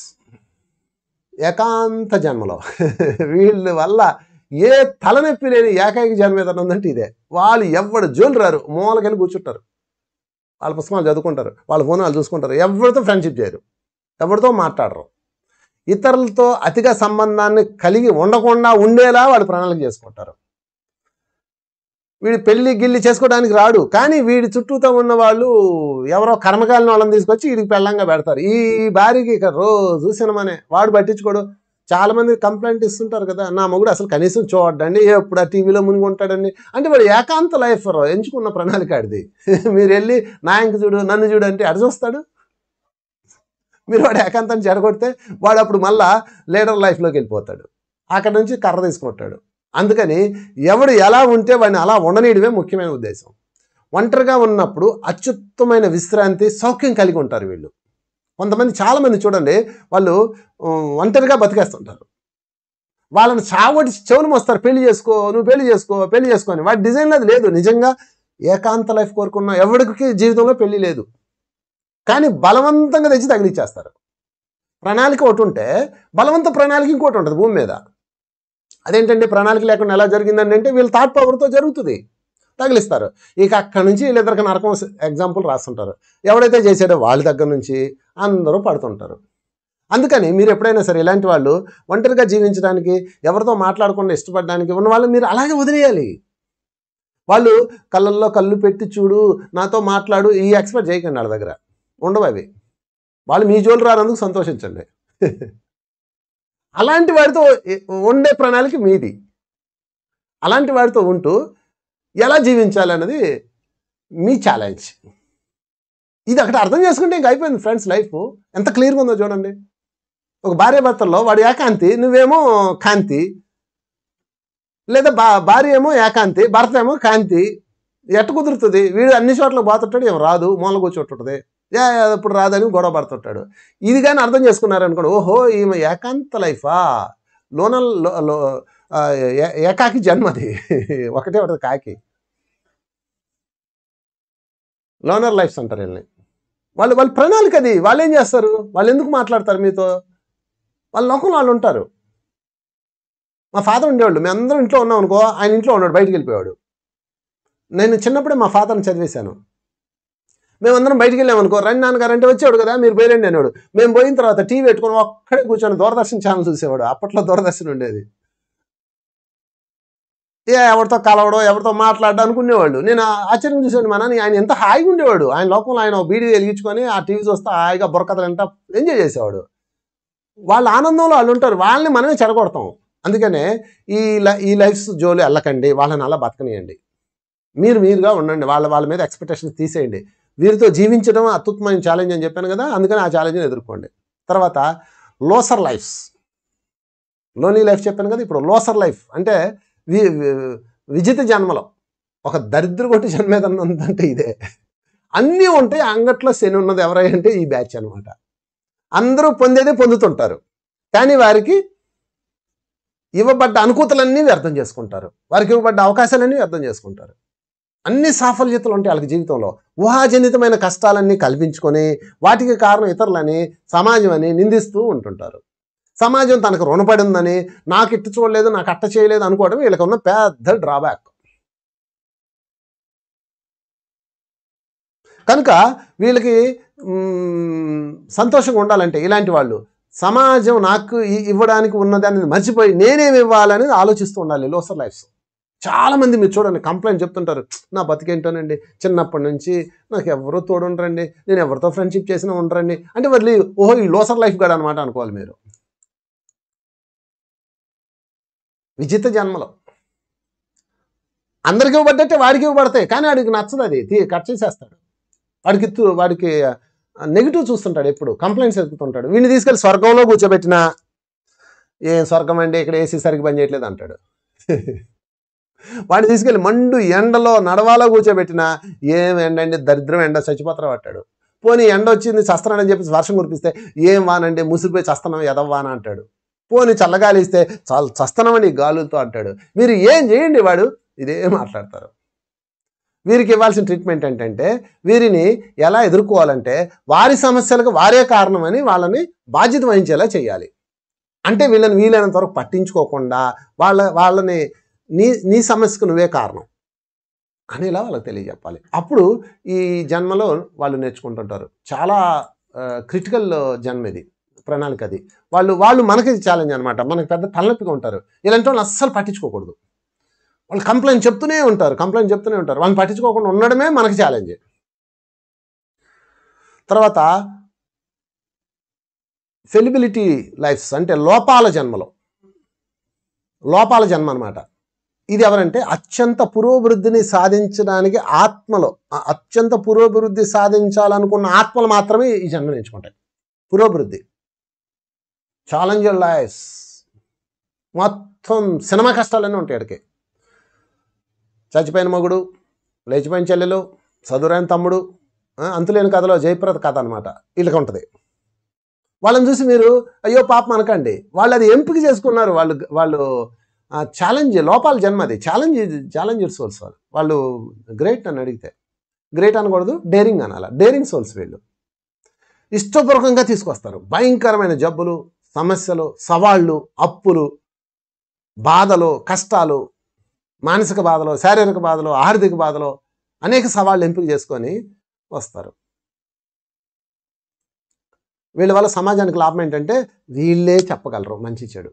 ఏకాంత జన్మలో వీళ్ళ వల్ల ఏ తలనొప్పి లేని ఏకైక జన్మ ఏదైనా ఉందంటే ఇదే. వాళ్ళు ఎవడు జోలు రారు, మూలకెళ్ళి కూర్చుంటారు, వాళ్ళ పుస్తకాలు చదువుకుంటారు, వాళ్ళ ఫోన్ వాళ్ళు చూసుకుంటారు, ఎవరితో ఫ్రెండ్షిప్ చేయరు, ఎవరితో మాట్లాడరు, ఇతరులతో అతిగా సంబంధాన్ని కలిగి ఉండకుండా ఉండేలా వాళ్ళు ప్రణాళిక చేసుకుంటారు. వీడి పెళ్లి గిల్లి చేసుకోవడానికి రాడు, కానీ వీడి చుట్టూతో ఉన్న వాళ్ళు ఎవరో కర్మకాలిన వాళ్ళని తీసుకొచ్చి వీడికి పెళ్ళంగా పెడతారు. ఈ భార్యకి ఇక రోజు సినిమానే, వాడు పట్టించుకోడు. చాలా మంది కంప్లైంట్ ఇస్తుంటారు కదా, నా మొగుడు అసలు కనీసం చూడండి, ఎప్పుడు ఆ టీవీలో మునిగి ఉంటాడండి. అంటే వాడు ఏకాంత లైఫ్ ఎంచుకున్న ప్రణాళిక ఆడిది. మీరు వెళ్ళి నా ఇంక చూడు నన్ను చూడు అంటే అడి చూస్తాడు. మీరు వాడు ఏకాంతాన్ని చెడగొడితే వాడు అప్పుడు మళ్ళా లీడర్ లైఫ్లోకి వెళ్ళిపోతాడు, అక్కడ నుంచి కర్ర తీసుకుంటాడు. అందుకని ఎవడు ఎలా ఉంటే వాడిని అలా ఉండనీయడమే ముఖ్యమైన ఉద్దేశం. ఒంటరిగా ఉన్నప్పుడు అత్యుత్తమైన విశ్రాంతి, సౌఖ్యం కలిగి ఉంటారు వీళ్ళు. కొంతమంది చాలామంది చూడండి, వాళ్ళు ఒంటరిగా బతికేస్తుంటారు. వాళ్ళని చావటి చెవులు మోస్తారు, పెళ్లి చేసుకో నువ్వు పెళ్లి చేసుకో పెళ్లి చేసుకో అని. వాడి డిజైన్లో అది లేదు. నిజంగా ఏకాంత లైఫ్ కోరుకున్న ఎవరికి జీవితంలో పెళ్లి లేదు, కానీ బలవంతంగా తెచ్చి తగిలిచ్చేస్తారు. ప్రణాళిక ఒకటి ఉంటే బలవంత ప్రణాళిక ఇంకోటి ఉంటుంది భూమి మీద. అదేంటంటే ప్రణాళిక లేకుండా ఎలా జరిగిందండి అంటే వీళ్ళు థాట్ పవర్తో జరుగుతుంది, తగిలిస్తారు. ఇక అక్కడి నుంచి వీళ్ళిద్దరికి నరకం ఎగ్జాంపుల్ రాస్తుంటారు. ఎవడైతే చేసాడో వాళ్ళ దగ్గర నుంచి అందరూ పడుతుంటారు. అందుకని మీరు ఎప్పుడైనా సరే ఇలాంటి వాళ్ళు ఒంటరిగా జీవించడానికి, ఎవరితో మాట్లాడకుండా ఇష్టపడడానికి ఉన్న వాళ్ళు మీరు అలాగే వదిలేయాలి. వాళ్ళు కళ్ళల్లో కళ్ళు పెట్టి చూడు, నాతో మాట్లాడు, ఈ ఎక్స్పెక్ట్ చేయకండి. వాళ్ళ దగ్గర ఉండవు అవి. వాళ్ళు మీ జోలు రానందుకు సంతోషించండి. అలాంటి వాడితో ఉండే ప్రణాళిక మీది. అలాంటి వాడితో ఉంటూ ఎలా జీవించాలన్నది మీ ఛాలెంజ్. ఇది అక్కడ అర్థం చేసుకుంటే ఇంక అయిపోయింది ఫ్రెండ్స్. లైఫ్ ఎంత క్లియర్గా ఉందో చూడండి. ఒక భార్యాభర్తల్లో వాడు ఏకాంతి, నువ్వేమో కాంతి. లేదా భార్య ఏమో ఏకాంతి, భర్త ఏమో కాంతి. ఎట్ట కుదురుతుంది? వీడు అన్ని చోట్ల పోతుంటాడు, ఏమో రాదు, మూల కూర్చోటుంటుంది. ఇప్పుడు రాదని గొడవ పడుతుంటాడు. ఇది కానీ అర్థం చేసుకున్నారనుకోండి, ఓహో ఈమె ఏకాంత లైఫా, ఏకాకి జన్మది. ఒకటే కాకి. లోనర్ లైఫ్స్ అంటారు వీళ్ళని. వాళ్ళ ప్రణాళిక అది. వాళ్ళు ఏం చేస్తారు? వాళ్ళు ఎందుకు మాట్లాడతారు మీతో? వాళ్ళ లోకంలో వాళ్ళు ఉంటారు. మా ఫాదర్ ఉండేవాళ్ళు. మేము అందరం ఇంట్లో ఉన్నాం అనుకో, ఆయన ఇంట్లో ఉన్నాడు, బయటికి వెళ్ళిపోయాడు. నేను చిన్నప్పుడే మా ఫాదర్ని చదివేశాను. మేమందరం బయటికి వెళ్ళామనుకో, రండి నాన్నగారు అంటే వచ్చేవాడు కదా, మీరు పోయిరండి అనేవాడు. మేము పోయిన తర్వాత టీవీ పెట్టుకుని ఒక్కడే కూర్చొని దూరదర్శన్ ఛానల్ చూసేవాడు. అప్పట్లో దూరదర్శన్ ఉండేది. ఎవరితో కలవడో, ఎవరితో మాట్లాడడం అనుకునేవాళ్ళు. నేను ఆశ్చర్యం చూసేవాడు. మా నాన్న ఆయన ఎంత హాయిగా ఉండేవాడు. ఆయన లోకంలో ఆయన బీడీ వెలిగించుకొని ఆ టీవీ చూస్తే హాయిగా బుర్రకథలు ఎంత ఎంజాయ్ చేసేవాడు. వాళ్ళ ఆనందంలో వాళ్ళు ఉంటారు. వాళ్ళని మనమే చెడగొడతాం. అందుకనే ఈ లైఫ్స్ జోలి వెళ్ళకండి. వాళ్ళని అలా బతకనియండి. మీరుగా ఉండండి. వాళ్ళ మీద ఎక్స్పెక్టేషన్స్ తీసేయండి. వీరితో జీవించడం అత్యుత్తమైన ఛాలెంజ్ అని చెప్పాను కదా, అందుకని ఆ ఛాలెంజ్ని ఎదుర్కోండి. తర్వాత లోసర్ లైఫ్స్, లోనీ లైఫ్ చెప్పాను కదా. ఇప్పుడు లోసర్ లైఫ్ అంటే విజిత జన్మలో ఒక దరిద్ర కొట్టి జన్మ ఏదన్నంటే ఇదే. అన్నీ ఉంటాయి, అంగట్లో శని ఉన్నది ఎవరంటే ఈ బ్యాచ్ అనమాట. అందరూ పొందేదే పొందుతుంటారు, కానీ వారికి ఇవ్వబడ్డ అనుకూతలన్నీ వ్యర్థం చేసుకుంటారు. వారికి ఇవ్వబడ్డ అవకాశాలన్నీ వ్యర్థం చేసుకుంటారు. అన్ని సాఫల్యతలు ఉంటాయి వాళ్ళకి జీవితంలో. ఊహాజనితమైన కష్టాలన్నీ కల్పించుకొని వాటికి కారణం ఇతరులని, సమాజం అని నిందిస్తూ ఉంటుంటారు. సమాజం తనకు రుణపడి ఉందని, నాకు ఇట్టు చూడలేదు, నాకు అట్ట చేయలేదు అనుకోవడం వీళ్ళకి ఉన్న పెద్ద డ్రాబ్యాక్. కనుక వీళ్ళకి సంతోషంగా ఉండాలంటే ఇలాంటి వాళ్ళు సమాజం నాకు ఇవ్వడానికి ఉన్నదాన్ని మర్చిపోయి నేనేమి ఇవ్వాలనేది ఆలోచిస్తూ ఉండాలి. లోసర్ లైఫ్స్ చాలామంది మీరు చూడండి కంప్లైంట్ చెప్తుంటారు, నా బతికేంటోనండి, చిన్నప్పటి నుంచి నాకు ఎవరో తోడు ఉండరండి, నేను ఎవరితో ఫ్రెండ్షిప్ చేసినా ఉండరండి అంటే వదిలి, ఓహో ఈ లోసర్ లైఫ్ గడ అనమాట అనుకోవాలి మీరు. విజిత జన్మలో అందరికి ఇవ్వబడ్డట్టే వాడికి ఇవ్వబడతాయి, కానీ వాడికి నచ్చదు, అది కట్ చేసేస్తాడు. వాడికి నెగిటివ్ చూస్తుంటాడు, ఎప్పుడు కంప్లైంట్స్ ఎత్తుతుంటాడు. వీడిని తీసుకెళ్ళి స్వర్గంలో కూర్చోబెట్టినా ఏం స్వర్గం అండి, ఇక్కడ ఏసీ సరిగ్గా పని చేయట్లేదు అంటాడు. వాడిని తీసుకెళ్ళి మండు ఎండలో నడవాలో కూర్చోబెట్టినా ఏం ఎండ అండి, దరిద్రం ఎండ, చచ్చిపోతారా పట్టాడు. పోనీ ఎండ వచ్చింది చస్తున్నాడని చెప్పేసి వర్షం కురిపిస్తే ఏం వానండి, ముసిరిపోయి చస్తున్నాం ఎదవ్వాన అంటాడు. పోనీ చల్లగాలి ఇస్తే చస్తున్నామండి గాలులతో అంటాడు. మీరు ఏం చేయండి వాడు ఇదే మాట్లాడతారు. వీరికి ఇవ్వాల్సిన ట్రీట్మెంట్ ఏంటంటే వీరిని ఎలా ఎదుర్కోవాలంటే వారి సమస్యలకు వారే కారణమని వాళ్ళని బాధ్యత వహించేలా చేయాలి. అంటే వీళ్ళని వీలైనంత వరకు పట్టించుకోకుండా వాళ్ళని నీ సమస్యకు నువ్వే కారణం అనేలా వాళ్ళకి తెలియజెప్పాలి. అప్పుడు ఈ జన్మలో వాళ్ళు నేర్చుకుంటుంటారు. చాలా క్రిటికల్ జన్మ ఇది, ప్రణాళిక అది. వాళ్ళు మనకి ఛాలెంజ్ అనమాట. మనకి పెద్ద తలనొప్పిగా ఉంటారు. ఇలాంటి వాళ్ళు అస్సలు పట్టించుకోకూడదు. వాళ్ళు కంప్లైంట్ చెప్తూనే ఉంటారు. వాళ్ళని పట్టించుకోకుండా ఉండడమే మనకి ఛాలెంజ్. తర్వాత ఫెలిబిలిటీ లైఫ్స్ అంటే లోపాల జన్మ అనమాట. ఇది ఎవరంటే అత్యంత పురోభివృద్ధిని సాధించడానికి ఆత్మలో అత్యంత పురోభివృద్ధి సాధించాలనుకున్న ఆత్మలు మాత్రమే ఈ జన్మను ఎంచుకుంటాయి. పురోభివృద్ధి ఛాలెంజర్ లైఫ్స్ మొత్తం సినిమా కష్టాలన్నీ ఉంటాయి. అడికి చచ్చిపోయిన మొగుడు, లేచిపోయిన చెల్లెలు, చదువురైన తమ్ముడు, అంతులేని కథలో జయప్రద కథ అనమాట. వీళ్ళకి ఉంటుంది. వాళ్ళని చూసి మీరు అయ్యో పాపం అనకండి. వాళ్ళు అది ఎంపిక చేసుకున్నారు. వాళ్ళు ఛాలెంజ్, లోపాల జన్మ అది. ఛాలెంజర్ సోల్స్ వాళ్ళు గ్రేట్ అని అడిగితే గ్రేట్ అనకూడదు, డేరింగ్ అనాలి. డేరింగ్ సోల్స్ వీళ్ళు ఇష్టపూర్వకంగా తీసుకొస్తారు. భయంకరమైన జబ్బులు, సమస్యలు, సవాళ్ళు, అప్పులు, బాధలు, కష్టాలు, మానసిక బాధలు, శారీరక బాధలు, ఆర్థిక బాధలు, అనేక సవాళ్ళు ఎంపిక చేసుకొని వస్తారు. వీళ్ళ వల్ల సమాజానికి లాభం ఏంటంటే వీళ్ళే చెప్పగలరు మంచి చెడు,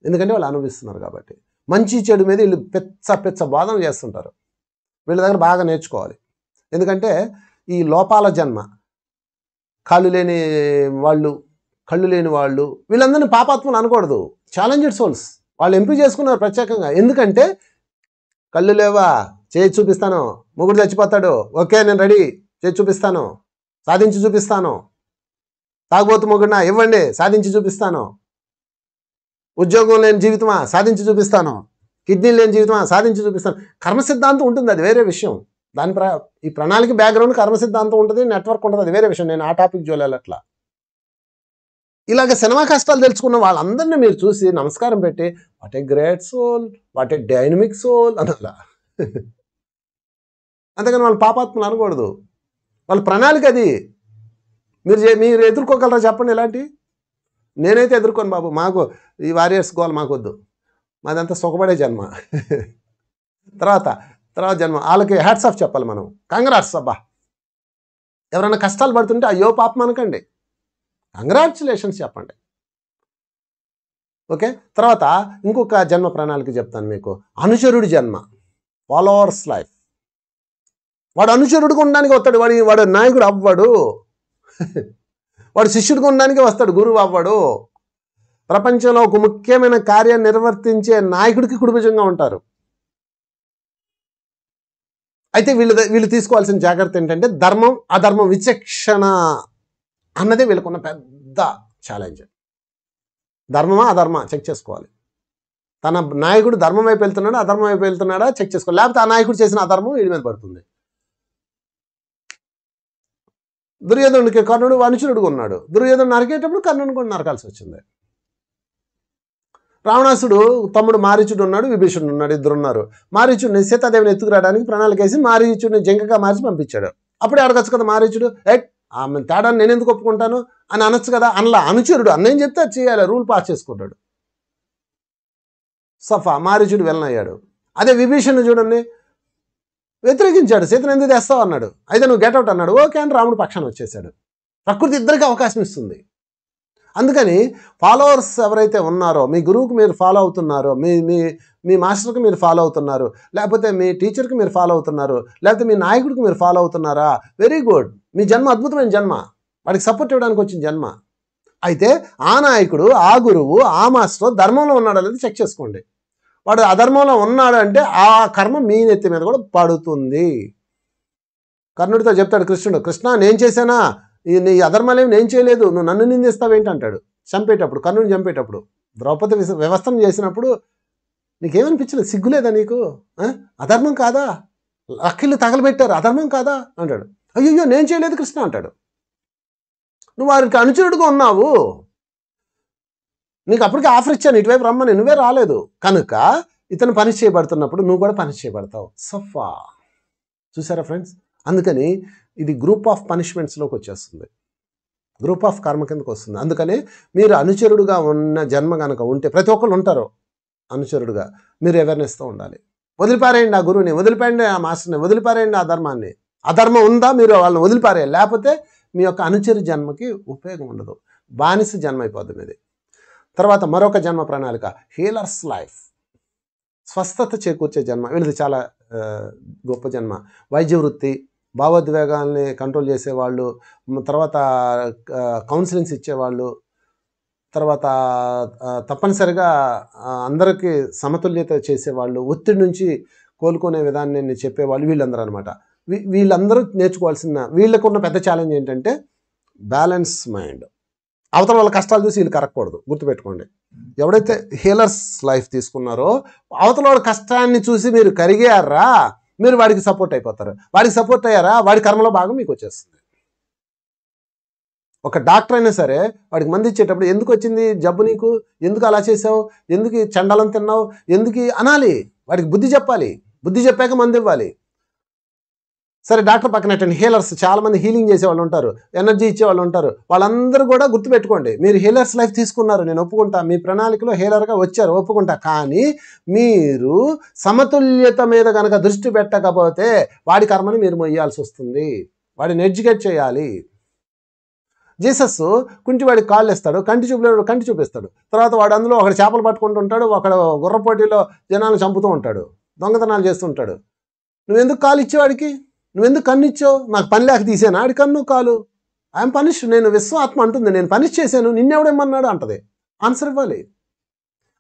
ఎందుకంటే వాళ్ళు అనుభవిస్తున్నారు కాబట్టి. మంచి చెడు మీద వీళ్ళు పెచ్చ బోధన చేస్తుంటారు. వీళ్ళ దగ్గర బాగా నేర్చుకోవాలి. ఎందుకంటే ఈ లోపాల జన్మ, కళ్ళు లేని వాళ్ళు వీళ్ళందరినీ పాపాత్మలు అనకూడదు, ఛాలెంజ్డ్ సోల్స్. వాళ్ళు ఎంపిక చేసుకున్నారు ప్రత్యేకంగా. ఎందుకంటే కళ్ళు లేవా, చేయి చూపిస్తాను, మొగుడు చచ్చిపోతాడు, ఓకే నేను రెడీ, చేయి చూపిస్తాను, సాధించి చూపిస్తాను. తాగుబోతు మొగుడినా ఇవ్వండి, సాధించి చూపిస్తాను. ఉద్యోగం లేని జీవితమా, సాధించి చూపిస్తాను. కిడ్నీ లేని జీవితమా, సాధించి చూపిస్తాను. కర్మ సిద్ధాంతం ఉంటుంది, అది వేరే విషయం. దాని ఈ ప్రణాళిక బ్యాక్గ్రౌండ్ కర్మ సిద్ధాంతం ఉంటుంది, నెట్వర్క్ ఉంటుంది, అది వేరే విషయం. నేను ఆ టాపిక్ చూడాలి. అట్లా ఇలాగ సినిమా కష్టాలు తెలుసుకున్న వాళ్ళందరినీ మీరు చూసి నమస్కారం పెట్టి what a great soul, what a dynamic soul అనాలా. అంతేగాని వాళ్ళు పాపాత్మలు అనకూడదు. వాళ్ళ ప్రణాళిక అది. మీరు ఎదుర్కోగలరా చెప్పండి ఇలాంటి? నేనైతే ఎదుర్కోను బాబు. మాకు ఈ వారియర్స్ గోల్ మాకొద్దు, మాదంతా సుఖపడే జన్మ. తర్వాత జన్మ వాళ్ళకి హ్యాట్స్ ఆఫ్ చెప్పాలి మనం. కంగ్రాట్స్ అబ్బా. ఎవరైనా కష్టాలు పడుతుంటే అయ్యో పాపం అనకండి, కంగ్రాచులేషన్స్ చెప్పండి. ఓకే. తర్వాత ఇంకొక జన్మ ప్రణాళిక చెప్తాను మీకు. అనుచరుడి జన్మ, ఫాలోవర్స్ లైఫ్. వాడు అనుచరుడిగా ఉండడానికి వస్తాడు, వాడు నాయకుడు అవ్వడు. వాడు శిష్యుడిగా ఉండడానికి వస్తాడు, గురువు అవ్వడు. ప్రపంచంలో ఒక ముఖ్యమైన కార్యాన్ని నిర్వర్తించే నాయకుడికి కుడిభుజంగా ఉంటారు. అయితే వీళ్ళు తీసుకోవాల్సిన జాగ్రత్త ఏంటంటే ధర్మం అధర్మం విచక్షణ అన్నదే వీళ్ళకున్న పెద్ద ఛాలెంజ్. ధర్మమా అధర్మా చెక్ చేసుకోవాలి. తన నాయకుడు ధర్మం వైపు వెళ్తున్నాడా అధర్మం వైపు వెళ్తున్నాడా చెక్ చేసుకోవాలి. లేకపోతే ఆ నాయకుడు చేసిన అధర్మం వీడి మీద పడుతుంది. దుర్యోధనుడికి కర్ణుడు అనుచరుడుగా ఉన్నాడు. దుర్యోధను నరికేటప్పుడు కర్ణుని కూడా నరకాల్సి వచ్చింది. రావణాసుడు తమ్ముడు మారీచుడు ఉన్నాడు, విభీషణుడు ఉన్నాడు, ఇద్దరు ఉన్నారు. మారీచుడిని సీతాదేవిని ఎత్తుకురావడానికి ప్రణాళిక వేసి మారీచుడిని జంకగా మార్చి పంపించాడు. అప్పుడే అడగచ్చు కదా మారీచుడు, ఆమె తేడాన్ని నేను ఎందుకు ఒప్పుకుంటాను అని అనొచ్చు కదా. అనలా. అనుచరుడు అన్నేం చెప్తే అది చేయాలి, రూల్ పాస్ చేసుకుంటాడు. సఫా మారీచుడు వెళ్ళనయ్యాడు. అదే విభీషణుడు చూడండి, వ్యతిరేకించాడు. సీతను ఎందుకు తెస్తావు అన్నాడు. అయితే నువ్వు గెటౌట్ అన్నాడు. ఓకే అని రాముడు పక్షాన వచ్చేసాడు. ప్రకృతి ఇద్దరికి అవకాశం ఇస్తుంది. అందుకని ఫాలోవర్స్ ఎవరైతే ఉన్నారో, మీ గురువుకి మీరు ఫాలో అవుతున్నారో, మీ మాస్టర్కి మీరు ఫాలో అవుతున్నారు, లేకపోతే మీ టీచర్కి మీరు ఫాలో అవుతున్నారు, లేకపోతే మీ నాయకుడికి మీరు ఫాలో అవుతున్నారా, వెరీ గుడ్. మీ జన్మ అద్భుతమైన జన్మ, వాడికి సపోర్ట్ ఇవ్వడానికి వచ్చిన జన్మ. అయితే ఆ నాయకుడు, ఆ గురువు, ఆ మాస్టర్ ధర్మంలో ఉన్నాడు అనేది చెక్ చేసుకోండి. వాడు అధర్మంలో ఉన్నాడు అంటే ఆ కర్మ మీ నెత్తి మీద కూడా పడుతుంది. కర్ణుడితో చెప్తాడు కృష్ణుడు, కృష్ణ నేను చేశానా, నీ అధర్మాలేమి నేను చేయలేదు, నువ్వు నన్ను నిందిస్తావేంటి అంటాడు. చంపేటప్పుడు, కర్ణుని చంపేటప్పుడు, ద్రౌపది వ్యవస్థను చేసినప్పుడు నీకేమనిపించలేదు, సిగ్గులేదా నీకు, అధర్మం కాదా, అఖిళ్ళు తగలబెట్టారు, అధర్మం కాదా అంటాడు. అయ్యో నేను చేయలేదు కృష్ణ అంటాడు. నువ్వు వారికి అనుచరుడుగా ఉన్నావు, నీకు అప్పటికే ఆఫర్ ఇచ్చాను ఇటువైపు రమ్మని, నువ్వే రాలేదు కనుక ఇతను పనిష్ చేయబడుతున్నప్పుడు నువ్వు కూడా పనిష్ చేయబడతావు. సఫా. చూసారా ఫ్రెండ్స్? అందుకని ఇది గ్రూప్ ఆఫ్ పనిష్మెంట్స్లోకి వచ్చేస్తుంది, గ్రూప్ ఆఫ్ కర్మ కిందకి వస్తుంది. అందుకని మీరు అనుచరుడుగా ఉన్న జన్మ కనుక ఉంటే, ప్రతి ఒక్కళ్ళు ఉంటారు అనుచరుడుగా, మీరు అవేర్నెస్తో ఉండాలి. వదిలిపారేయండి ఆ గురువుని, వదిలిపారండి ఆ మాస్టర్ని, వదిలిపారేయండి ఆ ధర్మాన్ని. అధర్మం ఉందా మీరు వాళ్ళని వదిలిపారేయాలి, లేకపోతే మీ యొక్క అనుచరు జన్మకి ఉపయోగం ఉండదు, బానిస జన్మ అయిపోద్ది మీది. తర్వాత మరొక జన్మ ప్రణాళిక, హీలర్స్ లైఫ్, స్వస్థత చేకూర్చే జన్మ. వీళ్ళది చాలా గొప్ప జన్మ. వైద్య వృత్తి, భావోద్వేగాల్ని కంట్రోల్ చేసేవాళ్ళు, తర్వాత కౌన్సిలింగ్స్ ఇచ్చేవాళ్ళు, తర్వాత తప్పనిసరిగా అందరికీ సమతుల్యత చేసేవాళ్ళు, ఒత్తిడి నుంచి కోలుకునే విధాన్ని చెప్పేవాళ్ళు, వీళ్ళందరూ అనమాట. వీళ్ళందరూ నేర్చుకోవాల్సిన, వీళ్ళకున్న పెద్ద ఛాలెంజ్ ఏంటంటే బ్యాలెన్స్ మైండ్. అవతల వాళ్ళ కష్టాలు చూసి వీళ్ళు కరగకూడదు, గుర్తుపెట్టుకోండి. ఎవడైతే హీలర్స్ లైఫ్ తీసుకున్నారో అవతల వాళ్ళ కష్టాన్ని చూసి మీరు కరిగారా, మీరు వాడికి సపోర్ట్ అయిపోతారు. వాడికి సపోర్ట్ అయ్యారా, వాడి కర్మలో భాగం మీకు వచ్చేస్తుంది. ఒక డాక్టర్ అయినా సరే వాడికి మంది ఇచ్చేటప్పుడు ఎందుకు వచ్చింది జబ్బు, నీకు ఎందుకు అలా చేసావు, ఎందుకు చండాలం తిన్నావు, ఎందుకు అనాలి, వాడికి బుద్ధి చెప్పాలి. బుద్ధి చెప్పాక మందు ఇవ్వాలి. సరే డాక్టర్ పక్కన హీలర్స్, చాలామంది హీలింగ్ చేసేవాళ్ళు ఉంటారు, ఎనర్జీ ఇచ్చేవాళ్ళు ఉంటారు. వాళ్ళందరూ కూడా గుర్తుపెట్టుకోండి, మీరు హీలర్స్ లైఫ్ తీసుకున్నారు, నేను ఒప్పుకుంటా, మీ ప్రణాళికలో హీలర్గా వచ్చారు, ఒప్పుకుంటా. కానీ మీరు సమతుల్యత మీద కనుక దృష్టి పెట్టకపోతే వాడి కర్మని మీరు మొయ్యాల్సి వస్తుంది. వాడిని ఎడ్యుకేట్ చేయాలి. జీసస్ కుంటివాడికి కాళ్ళు ఇస్తాడు, కంటి చూపులేడు కంటి చూపిస్తాడు. తర్వాత వాడు అందులో ఒకడు చేపలు పట్టుకుంటూ ఉంటాడు, ఒకడు గుర్ర పోటీలో జనాలను చంపుతూ ఉంటాడు, దొంగతనాలు చేస్తుంటాడు. నువ్వెందుకు కాలు ఇచ్చేవాడికి? నువ్వెందుకు కన్ను ఇచ్చావు? నాకు పని లేక తీసాను ఆడి కన్ను కాలు. I'm punish. నేను విశ్వాత్మ అంటుంది, నేను పనిష్ చేశాను, నిన్నెవడేమన్నాడు అంటది. ఆన్సర్ ఇవ్వాలి.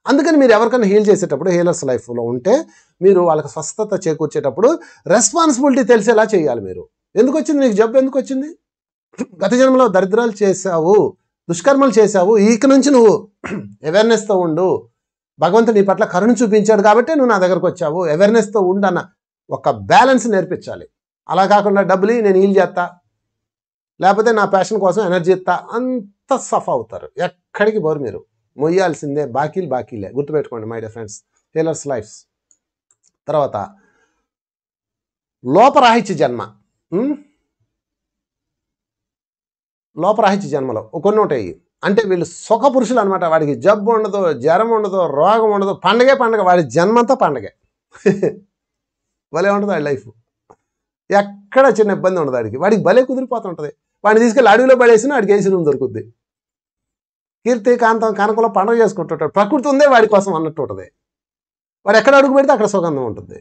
అందుకని మీరు ఎవరికైనా హీల్ చేసేటప్పుడు, హీలర్స్ లైఫ్లో ఉంటే మీరు వాళ్ళకి స్వస్థత చేకూర్చేటప్పుడు రెస్పాన్సిబిలిటీ తెలిసేలా చేయాలి. మీరు ఎందుకు వచ్చింది నీకు జబ్బు? ఎందుకు వచ్చింది? గత జన్మలో దరిద్రాలు చేసావు, దుష్కర్మలు చేసావు, ఇక నుంచి నువ్వు అవేర్నెస్తో ఉండు, భగవంతుడు నీ పట్ల కరుణ చూపించాడు కాబట్టి నువ్వు నా దగ్గరకు వచ్చావు, అవేర్నెస్తో ఉండు అన్న ఒక బ్యాలెన్స్ నేర్పించాలి. అలా కాకుండా డబ్బులు నేను హీల్ చేస్తా, లేకపోతే నా ప్యాషన్ కోసం ఎనర్జీ ఇస్తా, అంత సఫా అవుతారు, ఎక్కడికి పోరు. మీరు మొయ్యాల్సిందే బాకీలే. గుర్తుపెట్టుకోండి my dear friends, healers lifes. తర్వాత లోపరాహిత్య జన్మ. లోపరాహిత్య జన్మలో కొన్ని ఉంటాయి. అంటే వీళ్ళు సుఖ పురుషులు అనమాట. వాడికి జబ్బు ఉండదు, జ్వరం ఉండదు, రోగం ఉండదు, పండగే పండగ, వాడి జన్మంతా పండగే. భలే ఉంటుంది వాడి లైఫ్. ఎక్కడ చిన్న ఇబ్బంది ఉండదు వాడికి భలే కుదిరిపోతుంటుంది. వాడిని తీసుకెళ్ళి అడవిలో పడేసినా వాడికి ఏసీ రూమ్ దొరుకుద్ది. కీర్తి కాంతం కనకలో పండుగ చేసుకుంటుంటాడు. ప్రకృతి ఉందే వాడి కోసం అన్నట్టు ఉంటుంది. వాడు ఎక్కడ అడుగు పెడితే అక్కడ సుగంధం ఉంటుంది.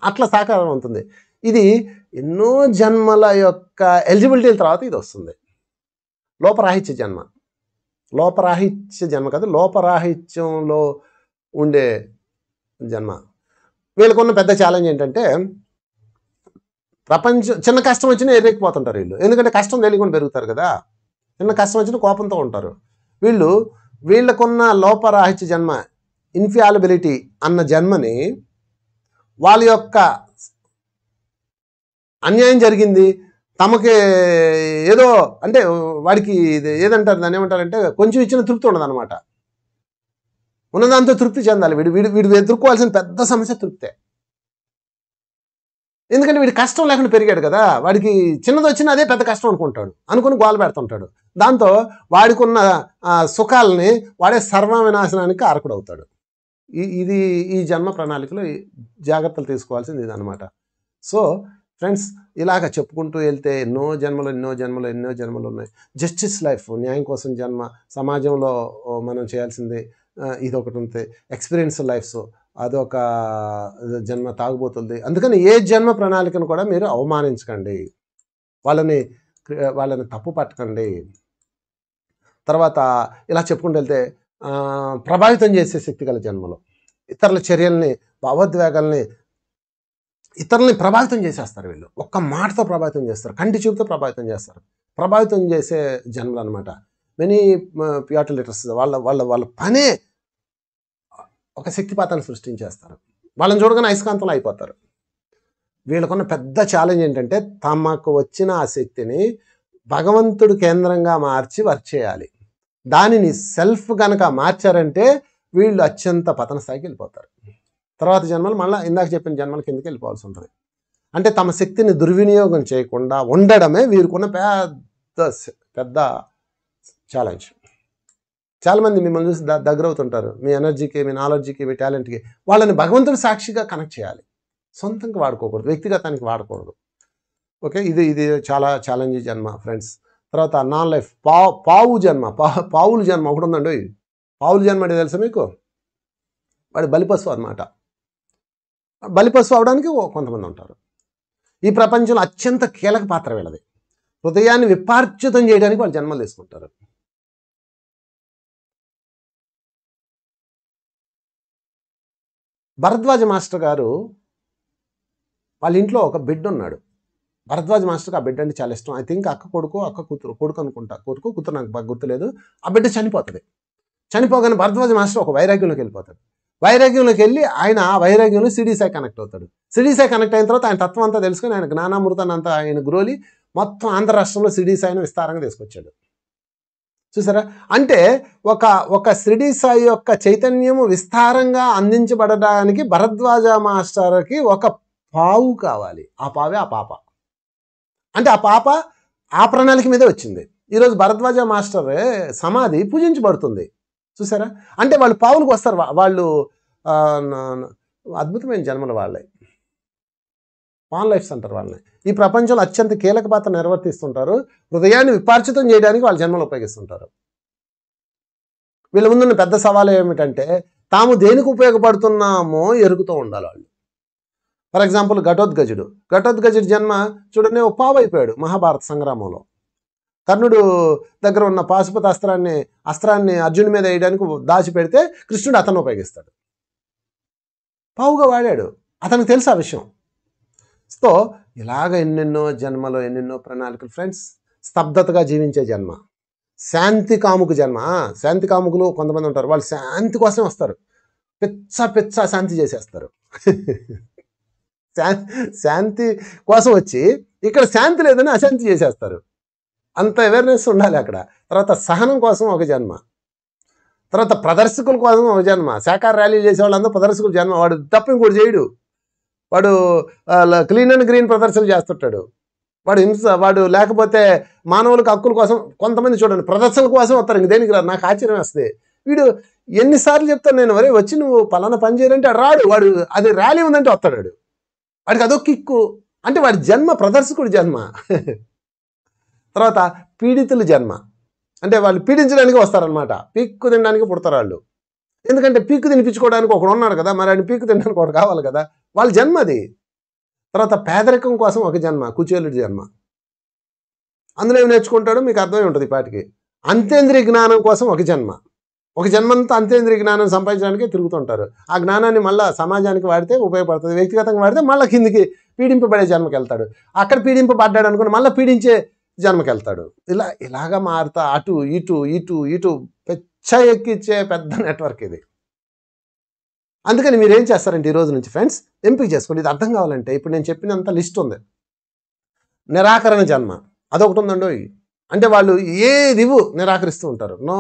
అట్లా సాకారం ఉంటుంది. ఇది ఎన్నో జన్మల యొక్క ఎలిజిబిలిటీల తర్వాత ఇది వస్తుంది. లోపరాహిత్య జన్మ. లోపరాహిత్య జన్మ కాదు, లోపరాహిత్యంలో ఉండే జన్మ. వీళ్ళకున్న పెద్ద ఛాలెంజ్ ఏంటంటే ప్రపంచం చిన్న కష్టం వచ్చినా ఎర్రెక్కిపోతుంటారు వీళ్ళు. ఎందుకంటే కష్టం తెలియకుండా పెరుగుతారు కదా. చిన్న కష్టం వచ్చినా కోపంతో ఉంటారు వీళ్ళకున్న లోపరాహిత్య జన్మ, ఇన్ఫాలిబిలిటీ అన్న జన్మని వాళ్ళ యొక్క అన్యాయం జరిగింది, తమకి ఏదో అంటే వాడికి ఏదంటారు, దాన్ని ఏమంటారంటే కొంచెం ఇచ్చిన తృప్తి ఉండదు అనమాట. ఉన్నదాంతో తృప్తి చెందాలి. వీడు ఎదుర్కోవాల్సిన పెద్ద సమస్య తృప్తే. ఎందుకంటే వీడి కష్టం లేకుండా పెరిగాడు కదా. వాడికి చిన్నది వచ్చినా అదే పెద్ద కష్టం అనుకుని గోల పెడుతుంటాడు. దాంతో వాడికి ఉన్న సుఖాలని వాడే సర్వవినాశనానికి కారకుడు అవుతాడు. ఇది ఈ జన్మ ప్రణాళికలో జాగ్రత్తలు తీసుకోవాల్సింది ఇది అనమాట. సో ఫ్రెండ్స్, ఇలాగ చెప్పుకుంటూ వెళ్తే ఎన్నో జన్మలు ఉన్నాయి. జస్టిస్ లైఫ్, న్యాయం కోసం జన్మ, సమాజంలో మనం చేయాల్సింది ఇదొకటి ఉంటుంది. ఎక్స్పీరియన్స్ లైఫ్స్, అదొక జన్మ తాగుబోతుంది. అందుకని ఏ జన్మ ప్రణాళికను కూడా మీరు అవమానించకండి, వాళ్ళని తప్పు పట్టకండి. తర్వాత ఇలా చెప్పుకుంటూ వెళ్తే ప్రభావితం చేసే శక్తి గల జన్మలు, ఇతరుల చర్యల్ని, భావోద్వేగాల్ని, ఇతరులని ప్రభావితం చేసేస్తారు వీళ్ళు. ఒక్క మాటతో ప్రభావితం చేస్తారు, కంటి చూపుతో ప్రభావితం చేస్తారు. ప్రభావితం చేసే జన్మలు అనమాట. మెనీ పియాటల్ లీడర్స్ వాళ్ళ పనే ఒక శక్తిపాతాన్ని సృష్టించేస్తారు. వాళ్ళని చూడగానే అయస్కాంతంలో అయిపోతారు. వీళ్ళకున్న పెద్ద ఛాలెంజ్ ఏంటంటే తమకు వచ్చిన ఆ శక్తిని భగవంతుడు కేంద్రంగా మార్చి వర్క్ చేయాలి. దానిని సెల్ఫ్ కనుక మార్చారంటే వీళ్ళు అత్యంత పతన స్థాయికి వెళ్ళిపోతారు. తర్వాత జన్మలు మళ్ళీ ఇందాక చెప్పిన జన్మల కిందకి వెళ్ళిపోవాల్సి ఉంటుంది. అంటే తమ శక్తిని దుర్వినియోగం చేయకుండా ఉండడమే వీరికున్న పెద్ద ఛాలెంజ్. చాలామంది మిమ్మల్ని చూసి దగ్గర అవుతుంటారు. మీ ఎనర్జీకి, మీ నాలెడ్జ్కి, మీ టాలెంట్కి. వాళ్ళని భగవంతుడి సాక్షిగా కనెక్ట్ చేయాలి. సొంతంగా వాడుకోకూడదు, వ్యక్తిగతానికి వాడకూడదు. ఓకే, ఇది చాలా ఛాలెంజింగ్ జన్మ ఫ్రెండ్స్. తర్వాత నాన్ లైఫ్ పావు జన్మ. పావుల జన్మ ఒకటి ఉందండి. పావుల జన్మ అంటే తెలుసా మీకు? వాడి బలిపశువు అనమాట. బలిపశువు అవడానికి కొంతమంది ఉంటారు. ఈ ప్రపంచంలో అత్యంత కీలక పాత్ర వీళ్ళది. హృదయాన్ని విపార్జితం చేయడానికి వాళ్ళు జన్మలు తీసుకుంటారు. భరద్వాజ మాస్టర్ గారు వాళ్ళ ఇంట్లో ఒక బిడ్డ ఉన్నాడు. భరద్వాజ మాస్టర్కి ఆ బిడ్డ అంటే చాలా ఇష్టం. ఐ థింక్ అక్క కూతురు అనుకుంటా, కూతురు నాకు బాగా గుర్తులేదు. ఆ బిడ్డ చనిపోతుంది. చనిపోగానే భరద్వాజ మాస్టర్ ఒక వైరాగ్యంలోకి వెళ్ళిపోతాడు. వైరాగ్యంలోకి వెళ్ళి ఆయన ఆ వైరాగ్యంలో సిడీ సాయి కనెక్ట్ అవుతాడు. సిడీ సాయి కనెక్ట్ అయిన తర్వాత ఆయన తత్వం అంతా తెలుసుకొని ఆయన జ్ఞానామృతాన్ని అంతా ఆయన గ్రోలి మొత్తం ఆంధ్ర రాష్ట్రంలో సిడీ సాయిని విస్తారంగా తీసుకొచ్చాడు. చూసారా? అంటే ఒక సిడీ సాయి యొక్క చైతన్యము విస్తారంగా అందించబడడానికి భరద్వాజ మాస్టర్కి ఒక పావు కావాలి. ఆ పావే ఆ పాప. అంటే ఆ పాప ఆ ప్రణాళిక మీదే వచ్చింది. ఈరోజు భరద్వాజ మాస్టర్ సమాధి పూజించబడుతుంది. చూసారా? అంటే వాళ్ళు పావులకు వస్తారు. వాళ్ళు అద్భుతమైన జన్మలు వాళ్ళే. పాన్ లైఫ్స్ అంటారు వాళ్ళని. ఈ ప్రపంచంలో అత్యంత కీలక పాత్ర నిర్వర్తిస్తుంటారు. హృదయాన్ని విపార్జితం చేయడానికి వాళ్ళ జన్మలు ఉపయోగిస్తుంటారు. వీళ్ళ ముందున్న పెద్ద సవాలు ఏమిటంటే తాము దేనికి ఉపయోగపడుతున్నామో ఎరుగుతూ ఉండాలి వాళ్ళు. ఫర్ ఎగ్జాంపుల్ ఘటోత్కచుడి జన్మ చూడండి, ఓ పావు అయిపోయాడు మహాభారత సంగ్రామంలో. కర్ణుడు దగ్గర ఉన్న పాశుపత అస్త్రాన్ని అర్జునుడి మీద వేయడానికి దాచిపెడితే కృష్ణుడు అతను ఉపయోగిస్తాడు. పావుగా వాడాడు, అతనికి తెలుసు ఆ విషయం. సో ఇలాగ ఎన్నెన్నో జన్మలో ఎన్నెన్నో ప్రణాళికలు ఫ్రెండ్స్. స్తబ్దతగా జీవించే జన్మ, శాంతి కాముకు జన్మ. శాంతి కాముకులు కొంతమంది ఉంటారు, వాళ్ళు శాంతి కోసం వస్తారు, పిచ్చ శాంతి చేసేస్తారు. శాంతి కోసం వచ్చి ఇక్కడ శాంతి లేదని అశాంతి చేసేస్తారు. అంత అవేర్నెస్ ఉండాలి అక్కడ. తర్వాత సహనం కోసం ఒక జన్మ, తర్వాత ప్రదర్శకుల కోసం ఒక జన్మ. శాఖాహార ర్యాలీలు చేసే వాళ్ళందరూ ప్రదర్శకుల జన్మ. వాడు తప్ప ఇంకోటి చేయడు, వాడు క్లీన్ అండ్ గ్రీన్ ప్రదర్శనలు చేస్తుంటాడు. వాడు లేకపోతే మానవులకు హక్కుల కోసం. కొంతమంది చూడండి ప్రదర్శనల కోసం వస్తారు, ఇంక దేనికి రాదు. నాకు ఆశ్చర్యం వస్తుంది, వీడు ఎన్నిసార్లు చెప్తాను నేను, వరే వచ్చి నువ్వు పలానా పని చేయాలంటే రాడు వాడు. అది ర్యాలీ ఉందంటే వస్తాడు, వాడికి అదొక కిక్కు. అంటే వాడి జన్మ ప్రదర్శకుడి జన్మ. తర్వాత పీడితుల జన్మ, అంటే వాళ్ళు పీడించడానికి వస్తారనమాట. పీక్కు తినడానికి పుడతారు వాళ్ళు. ఎందుకంటే పీక్కు తినిపించుకోవడానికి ఒకడు ఉన్నాడు కదా, మరి ఆయన పీక్కు తినడానికి ఒకటి కావాలి కదా, వాళ్ళ జన్మ అది. తర్వాత పేదరికం కోసం ఒక జన్మ, కుచేలుడి జన్మ. అందులో ఏమి నేర్చుకుంటాడో మీకు అర్థమై ఉంటుంది పాటికి. అంతేంద్రియ జ్ఞానం కోసం ఒక జన్మ. ఒక జన్మంతా అంతేంద్రియ జ్ఞానం సంపాదించడానికే తిరుగుతుంటారు. ఆ జ్ఞానాన్ని మళ్ళీ సమాజానికి వాడితే ఉపయోగపడుతుంది, వ్యక్తిగతంగా వాడితే మళ్ళీ కిందికి పీడింపబడే జన్మకి వెళ్తాడు. అక్కడ పీడింపబడ్డాడు అనుకుని మళ్ళీ పీడించే జన్మకి వెళ్తాడు. ఇలాగా మారుతా అటు ఇటు పెచ్చ ఎక్కిచ్చే పెద్ద నెట్వర్క్ ఇది. అందుకని మీరు ఏం చేస్తారంటే ఈ రోజు నుంచి ఫ్రెండ్స్ ఎంపిక చేసుకోండి. ఇది అర్థం కావాలంటే ఇప్పుడు నేను చెప్పినంత లిస్ట్ ఉంది. నిరాకరణ జన్మ అదొకటి ఉందండో. అంటే వాళ్ళు ఏది నిరాకరిస్తూ ఉంటారు. నో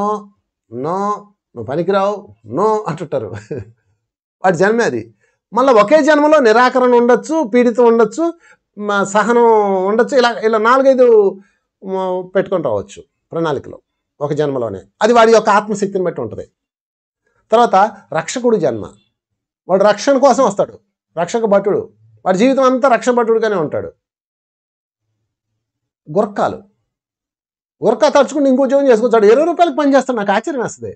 నువ్వు పనికిరావు, నో అంటుంటారు. వాడి జన్మే అది. మళ్ళీ ఒకే జన్మలో నిరాకరణ ఉండొచ్చు, పీడితం ఉండొచ్చు, సహనం ఉండొచ్చు. ఇలా 4-5 పెట్టుకొని రావచ్చు ప్రణాళికలో ఒక జన్మలోనే. అది వాడి యొక్క ఆత్మశక్తిని బట్టి ఉంటుంది. తర్వాత రక్షకుడు జన్మ, వాడు రక్షణ కోసం వస్తాడు, రక్షక భటుడు. వాడి జీవితం అంతా రక్షక భటుడుగానే ఉంటాడు. గుర్కా తడుచుకుని ఇంకో ఉద్యోగం చేసుకొచ్చాడు, 20 రూపాయలకు పని చేస్తాడు. నాకు ఆశ్చర్యం వేస్తుంది.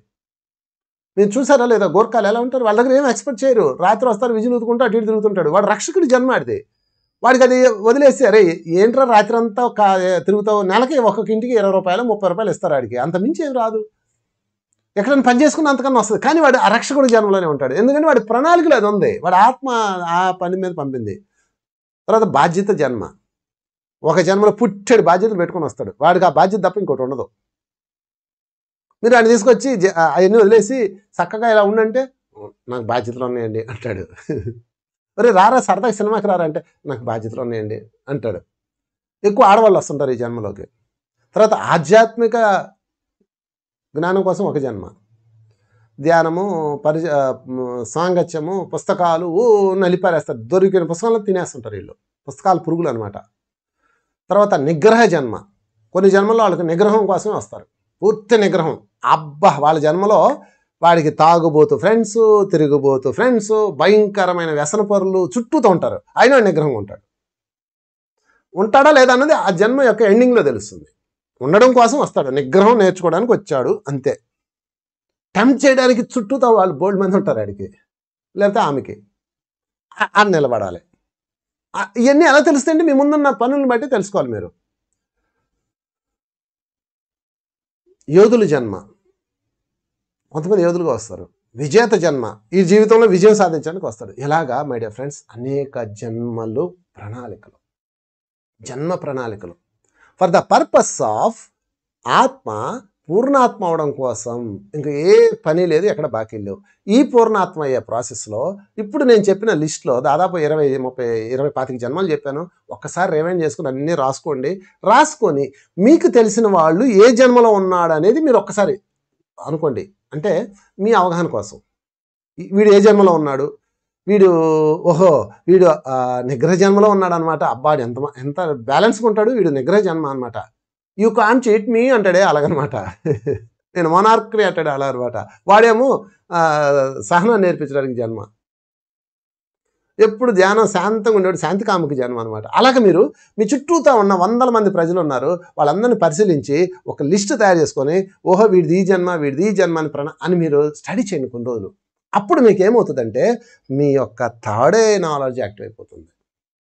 మీరు చూసారా లేదా గోర్ఖాలు ఎలా ఉంటారు? వాళ్ళ దగ్గర ఏం ఎక్స్పెక్ట్ చేయరు. రాత్రి వస్తారు, విజులు ఊదుకుంటూ అటు ఇటు తిరుగుతుంటాడు. వాడు రక్షకుడి జన్మ ఆడిది. వాడికి అది వదిలేసి అరే ఏంట్రా రాత్రి అంతా తిరుగుతావు, నెలకి ఒక్కొక్క ఇంటికి 20 రూపాయలు 30 రూపాయలు ఇస్తారు. వాడికి అంత మించి ఏం రాదు, ఎక్కడైనా పని చేసుకున్న అంతకన్నా వస్తుంది. కానీ వాడు ఆ రక్షకుడి జన్మలోనే ఉంటాడు. ఎందుకంటే వాడి ప్రణాళికలు అది ఉంది, వాడి ఆత్మ ఆ పని మీద పంపింది. తర్వాత బాధ్యత జన్మ, ఒక జన్మలో పుట్టేడు బాధ్యతలు పెట్టుకొని వస్తాడు. వాడికి ఆ బాధ్యత తప్ప ఇంకోటి ఉండదు. మీరు ఆయన తీసుకొచ్చి అవన్నీ వదిలేసి చక్కగా ఇలా ఉండంటే నాకు బాధ్యతలు ఉన్నాయండి అంటాడు. మరి రారా సరదాగా సినిమాకి రారా అంటే నాకు బాధ్యతలు ఉన్నాయండి అంటాడు. ఎక్కువ ఆడవాళ్ళు వస్తుంటారు ఈ జన్మలోకి. తర్వాత ఆధ్యాత్మిక జ్ఞానం కోసం ఒక జన్మ, ధ్యానము, సాంగత్యము, పుస్తకాలు నలిపారేస్తారు. దొరికిన పుస్తకాలను తినేస్తుంటారు వీళ్ళు, పుస్తకాలు పురుగులు అనమాట. తర్వాత నిగ్రహ జన్మ, కొన్ని జన్మల్లో వాళ్ళకి నిగ్రహం కోసమే వస్తారు, పూర్తి నిగ్రహం. అబ్బా వాళ్ళ జన్మలో వాడికి తాగుబోతు ఫ్రెండ్స్, తిరుగుబోతు ఫ్రెండ్స్, భయంకరమైన వ్యసన పరులు చుట్టూతో ఉంటారు. అయినా నిగ్రహం ఉంటాడా లేదా అన్నది ఆ జన్మ యొక్క ఎండింగ్లో తెలుస్తుంది. ఉండడం కోసం వస్తాడు, నిగ్రహం నేర్చుకోవడానికి వచ్చాడు అంతే. టెంప్ట్ చేయడానికి చుట్టూతో వాళ్ళు బోల్డ్ మంది ఉంటారు ఆడికి, లేకపోతే ఆమెకి. అది నిలబడాలి. ఇవన్నీ ఎలా తెలుస్తాయంటే మీ ముందున్న పనులను బట్టి తెలుసుకోవాలి మీరు. యోధుల జన్మ, కొంతమంది యోధులుగా వస్తారు. విజేత జన్మ, ఈ జీవితంలో విజయం సాధించడానికి వస్తాడు. ఇలాగా మై డియర్ ఫ్రెండ్స్ అనేక జన్మలు ప్రణాళికలు, జన్మ ప్రణాళికలు ఫర్ ద పర్పస్ ఆఫ్ ఆత్మ పూర్ణాత్మ అవడం కోసం. ఇంకా ఏ పని లేదు, ఎక్కడ బాకీ లేవు. ఈ పూర్ణాత్మ అయ్యే ప్రాసెస్లో ఇప్పుడు నేను చెప్పిన లిస్ట్లో దాదాపు 20, 30, 20, 25 జన్మలు చెప్పాను. ఒక్కసారి రివైండ్ చేసుకుని అన్నీ రాసుకొని మీకు తెలిసిన వాళ్ళు ఏ జన్మలో ఉన్నాడు అనేది మీరు ఒక్కసారి అనుకోండి. అంటే మీ అవగాహన కోసం వీడు ఏ జన్మలో ఉన్నాడు, వీడు నిగ్రహ జన్మలో ఉన్నాడు అనమాట. అబ్బాడు ఎంత బ్యాలెన్స్గా ఉంటాడు, వీడు నిగ్రహ జన్మ అనమాట. యూ కాంట్ చీట్ మీ అంటాడే అలాగనమాట. నేను మొనార్క్ని అంటాడు అలా అనమాట. వాడేమో సహనం నేర్పించడానికి జన్మ. ఎప్పుడు ధ్యానం శాంతంగా ఉండేవాడు శాంతికాముకి జన్మ అనమాట. అలాగే మీరు మీ చుట్టూతా ఉన్న 100 మంది ప్రజలు ఉన్నారు, వాళ్ళందరినీ పరిశీలించి ఒక లిస్ట్ తయారు చేసుకొని, ఓహో వీడిది ఈ జన్మ, వీడిది ఈ జన్మ అని మీరు స్టడీ చేయండి కొన్ని రోజులు. అప్పుడు మీకు ఏమవుతుందంటే మీ యొక్క థర్డ్ ఐ నాలెడ్జ్ యాక్టివ్ అయిపోతుంది.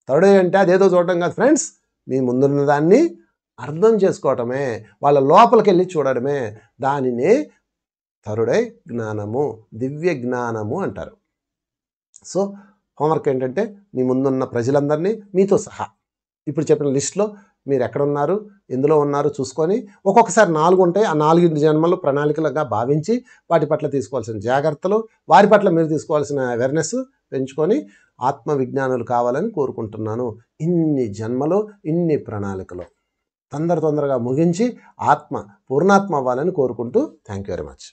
థర్డ్ ఐ అంటే అదేదో చూడటం కాదు ఫ్రెండ్స్, మీ ముందున్న దాన్ని అర్థం చేసుకోవటమే, వాళ్ళ లోపలికి వెళ్ళి చూడడమే. దానినే థర్డ్ ఐ జ్ఞానము, దివ్య జ్ఞానము అంటారు. సో హోంవర్క్ ఏంటంటే మీ ముందున్న ప్రజలందరినీ మీతో సహా ఇప్పుడు చెప్పిన లిస్టులో మీరు ఎక్కడున్నారు, ఎందులో ఉన్నారు చూసుకొని, ఒక్కొక్కసారి 4 ఉంటాయి, ఆ 4 జన్మలు ప్రణాళికలుగా భావించి వాటి పట్ల తీసుకోవాల్సిన జాగ్రత్తలు, వారి పట్ల మీరు తీసుకోవాల్సిన అవేర్నెస్ పెంచుకొని ఆత్మ విజ్ఞానులు కావాలని కోరుకుంటున్నాను. ఇన్ని జన్మలు, ఇన్ని ప్రణాళికలు తొందరగా ముగించి ఆత్మ పూర్ణాత్మ అవ్వాలని కోరుకుంటూ థ్యాంక్ యూ వెరీ మచ్.